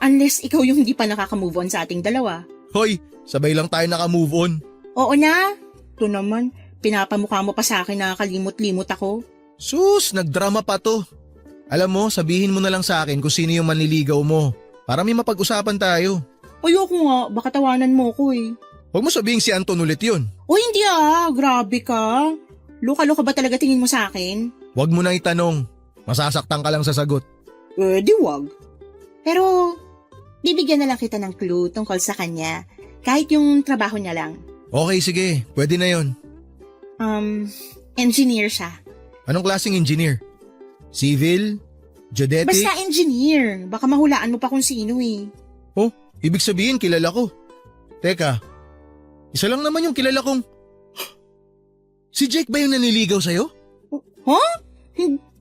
Unless ikaw yung hindi pa nakaka-move on sa ating dalawa. Hoy, sabay lang tayo naka-move on. Oo na. Ito naman, pinapamukha mo pa sa akin na kalimot-limot ako. Sus, nagdrama pa to. Alam mo, sabihin mo na lang sa akin kung sino yung manliligaw mo. Para may mapag-usapan tayo. Ayoko nga, baka tawanan mo ko eh. Huwag mo sabihin si Anton ulit yun. O hindi ah, grabe ka. Luka-luka ba talaga tingin mo sa akin? Huwag mo na itanong. Masasaktan ka lang sa sagot. Di wag. Pero, bibigyan na lang kita ng clue tungkol sa kanya. Kahit yung trabaho niya lang. Okay, sige. Pwede na yon. Engineer siya. Anong klaseng engineer? Civil? Geodetic? Basta engineer. Baka mahulaan mo pa kung sino eh. Oh, ibig sabihin kilala ko. Teka, isa lang naman yung kilala kong... Si Jake ba yung naniligaw sa'yo? Huh?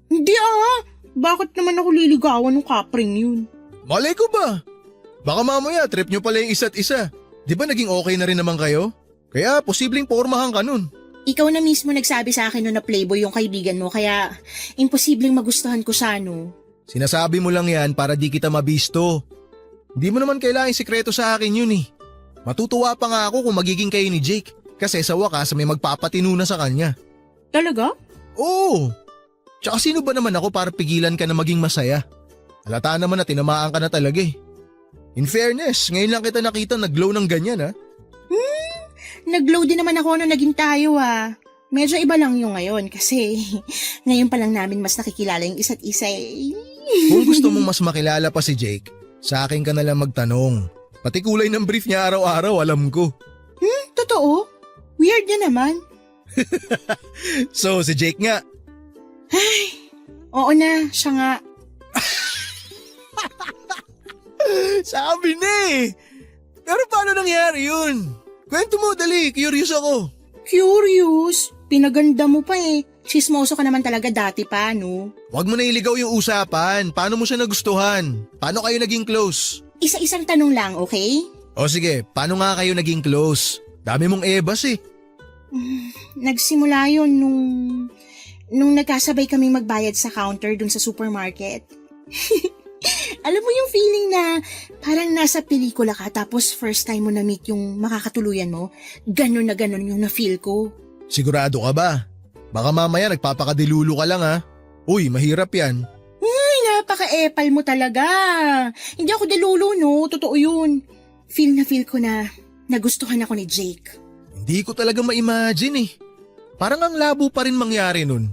Hindi ah. Bakit naman ako liligawan ng kapring yun? Malay ko ba? Baka mamaya trip nyo pala yung isa't isa. Di ba naging okay na rin naman kayo? Kaya posibleng pormahan ka nun. Ikaw na mismo nagsabi sa akin na playboy yung kaibigan mo kaya imposibleng magustuhan ko siya no. Sinasabi mo lang yan para di kita mabisto. Hindi mo naman kailangan sikreto sa akin yun eh. Matutuwa pa nga ako kung magiging kayo ni Jake kasi sa wakas may magpapatino na sa kanya. Talaga? Oo. Tsaka sino ba naman ako para pigilan ka na maging masaya? Halata naman na tinamaan ka na talaga eh. In fairness, ngayon lang kita nakita nag-glow ng ganyan ha. Nag-glow din naman ako nung naging tayo ah. Medyo iba lang yung ngayon kasi ngayon pa lang namin mas nakikilala yung isa't isa eh. Kung gusto mong mas makilala pa si Jake, sa akin ka na lang magtanong. Pati kulay ng brief niya araw-araw alam ko. Totoo? Weird niya naman. So si Jake nga. Oo na, siya nga. Sabi na eh. Pero paano nangyari yun? Kwento mo dali, curious ako. Curious? Pinaganda mo pa eh. Chismoso ka naman talaga dati pa, no? Huwag mo na iligaw yung usapan. Paano mo siya nagustuhan? Paano kayo naging close? Isa-isang tanong lang, okay? O sige, paano nga kayo naging close? Dami mong ebas eh. Nagsimula yun nung nagkasabay kaming magbayad sa counter dun sa supermarket. Alam mo yung feeling na parang nasa pelikula ka tapos first time mo na-meet yung makakatuluyan mo? Ganon na ganon yung na-feel ko. Sigurado ka ba? Baka mamaya nagpapakadilulo ka lang ha. Uy, mahirap yan. Ay, napaka-epal mo talaga. Hindi ako dilulo, no? Totoo yun. Feel ko na nagustuhan ako ni Jake. Hindi ko talaga ma-imagine eh. Parang ang labo pa rin mangyari nun.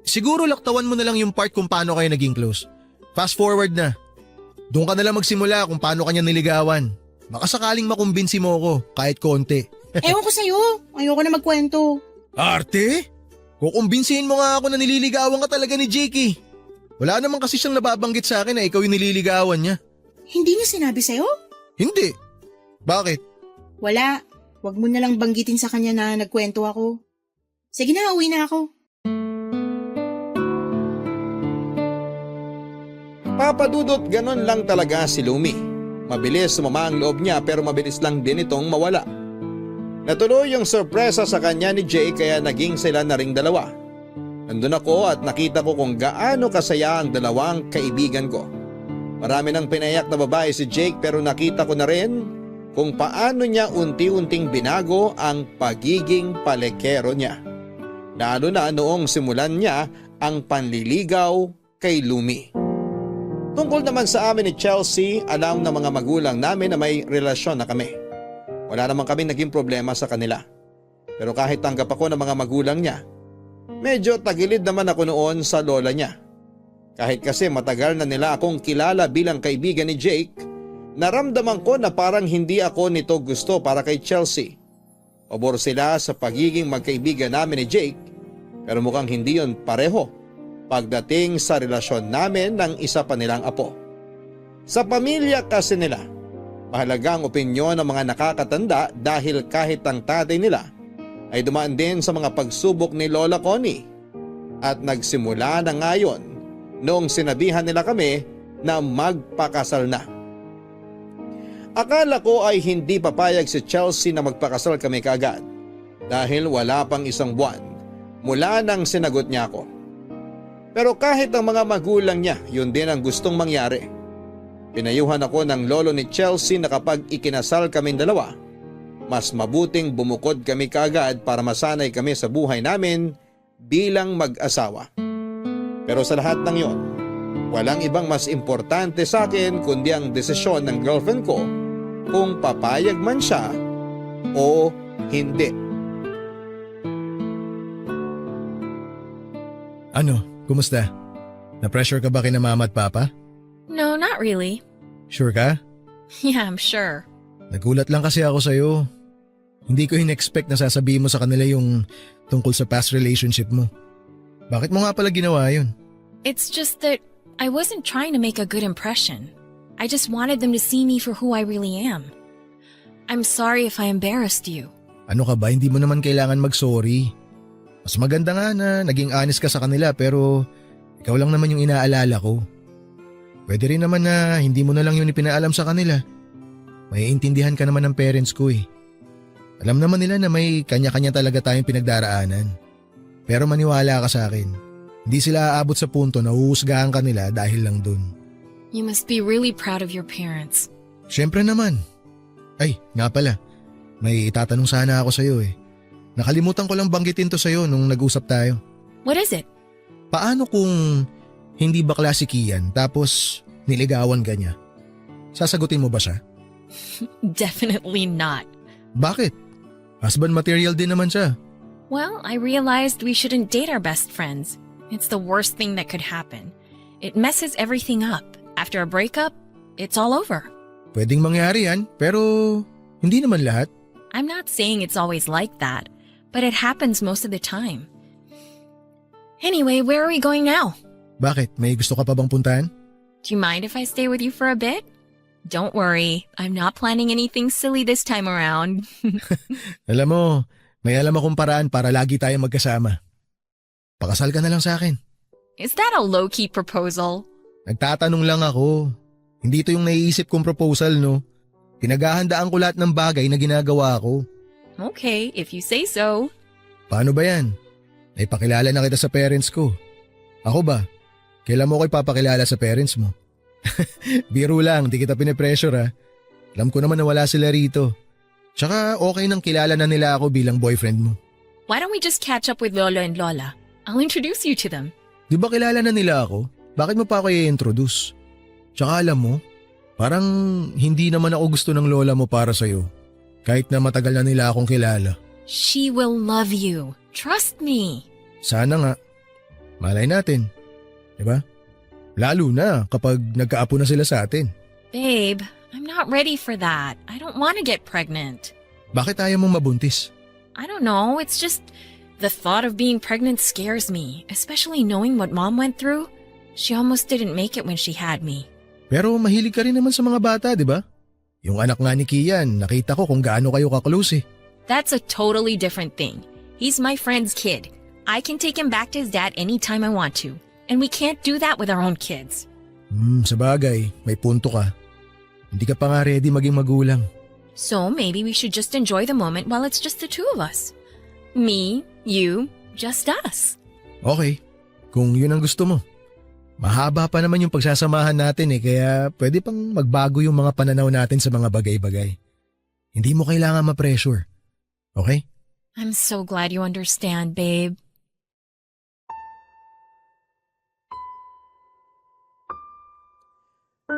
Siguro laktawan mo na lang yung part kung paano kayo naging close. Fast forward na. Doon ka na lang magsimula kung paano kanya niligawan. Baka sakaling makumbinsi mo ko kahit konti. Ewan ko sa'yo. Ayoko na magkwento. Arte? Kukumbinsihin mo nga ako na nililigawan ka talaga ni Jakey. Wala naman kasi siyang nababanggit sa akin na ikaw yung nililigawan niya. Hindi niya sinabi sa'yo? Hindi. Bakit? Wala. Huwag mo na lang banggitin sa kanya na nagkwento ako. Sige na, uwi na ako. Papa Dudut, ganon lang talaga si Lumi. Mabilis sumama ang loob niya pero mabilis lang din itong mawala. Natuloy yung sorpresa sa kanya ni Jay kaya naging sila na ring dalawa. Nandun ako at nakita ko kung gaano kasaya ang dalawang kaibigan ko. Marami nang pinayak na babae si Jake pero nakita ko na rin kung paano niya unti-unting binago ang pagiging palekero niya. Lalo na noong simulan niya ang panliligaw kay Lumi. Tungkol naman sa amin ni Chelsea, alam ng mga magulang namin na may relasyon na kami. Wala naman kami naging problema sa kanila. Pero kahit tanggap ako ng mga magulang niya, medyo tagilid naman ako noon sa lola niya. Kahit kasi matagal na nila akong kilala bilang kaibigan ni Jake, naramdaman ko na parang hindi ako nito gusto para kay Chelsea. Pabor sila sa pagiging magkaibigan namin ni Jake, pero mukhang hindi yon pareho pagdating sa relasyon namin ng isa pa nilang apo. Sa pamilya kasi nila, mahalaga ang opinyon ng mga nakakatanda dahil kahit ang tatay nila ay dumaan din sa mga pagsubok ni Lola Connie at nagsimula na ngayon noong sinabihan nila kami na magpakasal na. Akala ko ay hindi papayag si Chelsea na magpakasal kami kaagad dahil wala pang isang buwan mula nang sinagot niya ako. Pero kahit ang mga magulang niya, yun din ang gustong mangyari. Pinayuhan ako ng lolo ni Chelsea na kapag ikinasal kaming dalawa, mas mabuting bumukod kami kaagad para masanay kami sa buhay namin bilang mag-asawa. Pero sa lahat ng yon, walang ibang mas importante sa akin kundi ang desisyon ng girlfriend ko kung papayag man siya o hindi. Ano? Kumusta? Na-pressure ka ba kina mama at papa? No, not really. Sure ka? Yeah, I'm sure. Nagulat lang kasi ako sa'yo. Hindi ko in-expect na sasabihin mo sa kanila yung tungkol sa past relationship mo. Bakit mo nga pala ginawa yun? It's just that I wasn't trying to make a good impression. I just wanted them to see me for who I really am. I'm sorry if I embarrassed you. Ano ka ba? Hindi mo naman kailangan mag-sorry. Mas maganda nga na naging honest ka sa kanila pero ikaw lang naman yung inaalala ko. Pwede rin naman na hindi mo na lang yun ipinaalam sa kanila. Maiintindihan ka naman ng parents ko eh. Alam naman nila na may kanya-kanya talaga tayong pinagdaraanan. Pero maniwala ka sa akin. Hindi sila aabot sa punto na uusgahan ka nila dahil lang dun. You must be really proud of your parents. Siyempre naman. Ay, nga pala. May itatanong sana ako sa'yo eh. Nakalimutan ko lang banggitin to sa'yo nung nag-usap tayo. What is it? Paano kung hindi bakla si Kian tapos niligawan ka niya? Sasagutin mo ba siya? Definitely not. Bakit? Husband material din naman siya. Well, I realized we shouldn't date our best friends. It's the worst thing that could happen. It messes everything up. After a breakup, it's all over. Pwedeng mangyari yan, pero hindi naman lahat. I'm not saying it's always like that, but it happens most of the time. Anyway, where are we going now? Bakit? May gusto ka pa bang puntahan? Do you mind if I stay with you for a bit? Don't worry, I'm not planning anything silly this time around. Alam mo, may alam akong paraan para lagi tayong magkasama. Pakasal ka na lang sa akin. Is that a low-key proposal? Nagtatanong lang ako. Hindi ito yung naiisip kong proposal, no? Pinaghahandaan ko lahat ng bagay na ginagawa ko. Okay, if you say so. Paano ba yan? Naipakilala na kita sa parents ko. Ako ba? Kailan mo ko ipapakilala sa parents mo? Biro lang, di kita pinipressure ha. Alam ko naman na wala sila rito. Tsaka okay nang kilala na nila ako bilang boyfriend mo. Why don't we just catch up with Lolo and Lola? I'll introduce you to them. Di ba kilala na nila ako? Bakit mo pa ako i-introduce? Tsaka alam mo, parang hindi naman ako gusto ng lola mo para sa'yo. Kahit na matagal na nila akong kilala. She will love you. Trust me. Sana nga. Malay natin. Diba? Lalo na kapag nagkaapo na sila sa atin. Babe, I'm not ready for that. I don't want to get pregnant. Bakit ayaw mong mabuntis? I don't know. It's just the thought of being pregnant scares me, especially knowing what Mom went through. She almost didn't make it when she had me. Pero mahilig ka rin naman sa mga bata, di ba? Yung anak nga ni Kian, nakita ko kung gaano kayo ka-close eh. That's a totally different thing. He's my friend's kid. I can take him back to his dad anytime I want to. And we can't do that with our own kids. Sabagay, may punto ka. Hindi ka pa nga ready maging magulang. So maybe we should just enjoy the moment while it's just the two of us. Me, you, just us. Okay, kung yun ang gusto mo. Mahaba pa naman yung pagsasamahan natin kaya pwede pang magbago yung mga pananaw natin sa mga bagay-bagay. Hindi mo kailangan ma-pressure. Okay? I'm so glad you understand, babe.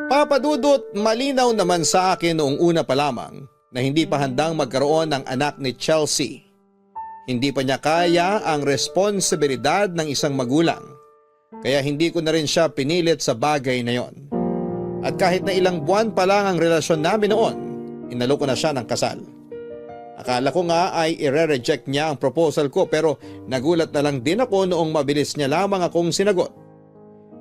Papa Dudut, malinaw naman sa akin noong una pa lamang na hindi pa handang magkaroon ng anak ni Chelsea. Hindi pa niya kaya ang responsibilidad ng isang magulang. Kaya hindi ko na rin siya pinilit sa bagay na yon. At kahit na ilang buwan pa lang ang relasyon namin noon, inalo ko na siya ng kasal. Akala ko nga ay ire-reject niya ang proposal ko pero nagulat na lang din ako noong mabilis niya lamang akong sinagot.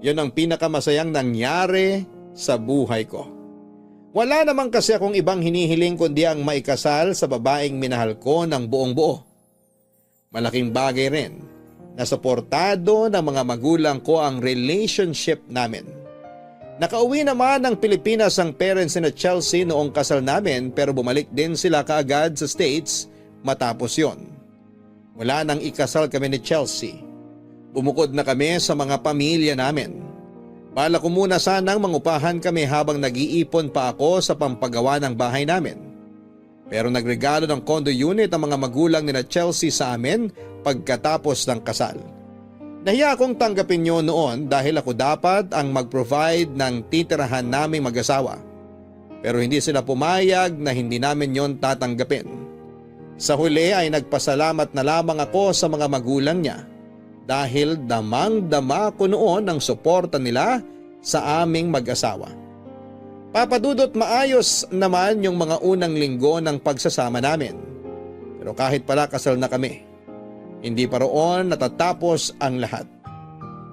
Yon ang pinakamasayang nangyari sa buhay ko. Wala naman kasi akong ibang hinihiling kundi ang maikasal sa babaeng minahal ko ng buong buo. Malaking bagay rin na suportado ng mga magulang ko ang relationship namin. Nakauwi naman ng Pilipinas ang parents ni Chelsea noong kasal namin pero bumalik din sila kaagad sa States matapos yon. Wala nang ikasal kami ni Chelsea. Bumukod na kami sa mga pamilya namin. Bala ko muna sanang mangupahan kami habang nag-iipon pa ako sa pampagawa ng bahay namin. Pero nagregalo ng condo unit ang mga magulang ni Chelsea sa amin pagkatapos ng kasal. Nahiya akong tanggapin yun noon dahil ako dapat ang mag-provide ng titirahan naming mag-asawa. Pero hindi sila pumayag na hindi namin yon tatanggapin. Sa huli ay nagpasalamat na lamang ako sa mga magulang niya dahil damang-dama ko noon ang suporta nila sa aming mag-asawa. Papa Dudut, maayos naman yung mga unang linggo ng pagsasama namin. Pero kahit pala kasal na kami, hindi pa roon natatapos ang lahat.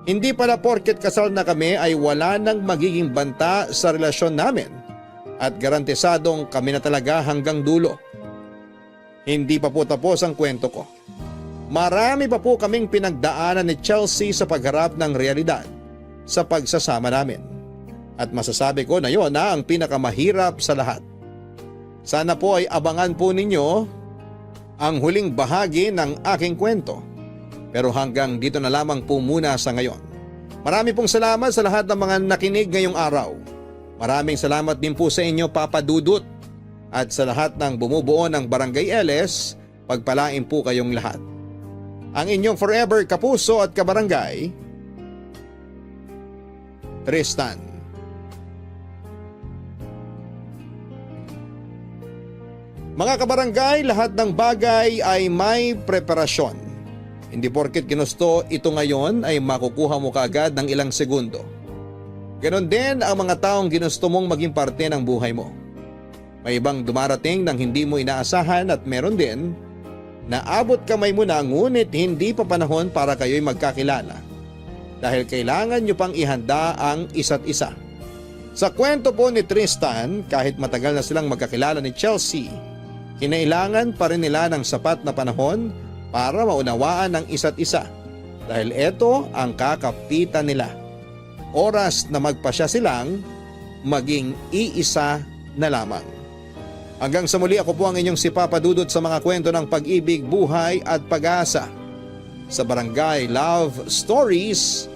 Hindi pala porket kasal na kami ay wala nang magiging banta sa relasyon namin at garantisadong kami na talaga hanggang dulo. Hindi pa po tapos ang kwento ko. Marami pa po kaming pinagdaanan ni Chelsea sa pagharap ng realidad sa pagsasama namin. At masasabi ko na yon na ang pinakamahirap sa lahat. Sana po ay abangan po ninyo ang huling bahagi ng aking kwento. Pero hanggang dito na lamang po muna sa ngayon. Marami pong salamat sa lahat ng mga nakinig ngayong araw. Maraming salamat din po sa inyo, Papa Dudut. At sa lahat ng bumubuo ng Barangay LS, pagpalain po kayong lahat. Ang inyong forever kapuso at kabarangay, Tristan. Mga kabarangay, lahat ng bagay ay may preparasyon. Hindi porket ginusto ito ngayon ay makukuha mo kaagad ng ilang segundo. Ganon din ang mga taong ginusto mong maging parte ng buhay mo. May ibang dumarating ng hindi mo inaasahan at meron din na abot kamay mo na ngunit hindi pa panahon para kayo'y magkakilala. Dahil kailangan nyo pang ihanda ang isa't isa. Sa kwento po ni Tristan, kahit matagal na silang magkakilala ni Chelsea, kinailangan pa rin nila ng sapat na panahon para maunawaan ang isa't isa dahil ito ang kakapitan nila. Oras na magpasya silang maging iisa na lamang. Hanggang sa muli, ako po ang inyong si Papa Dudut sa mga kwento ng pag-ibig, buhay at pag-asa sa Barangay Love Stories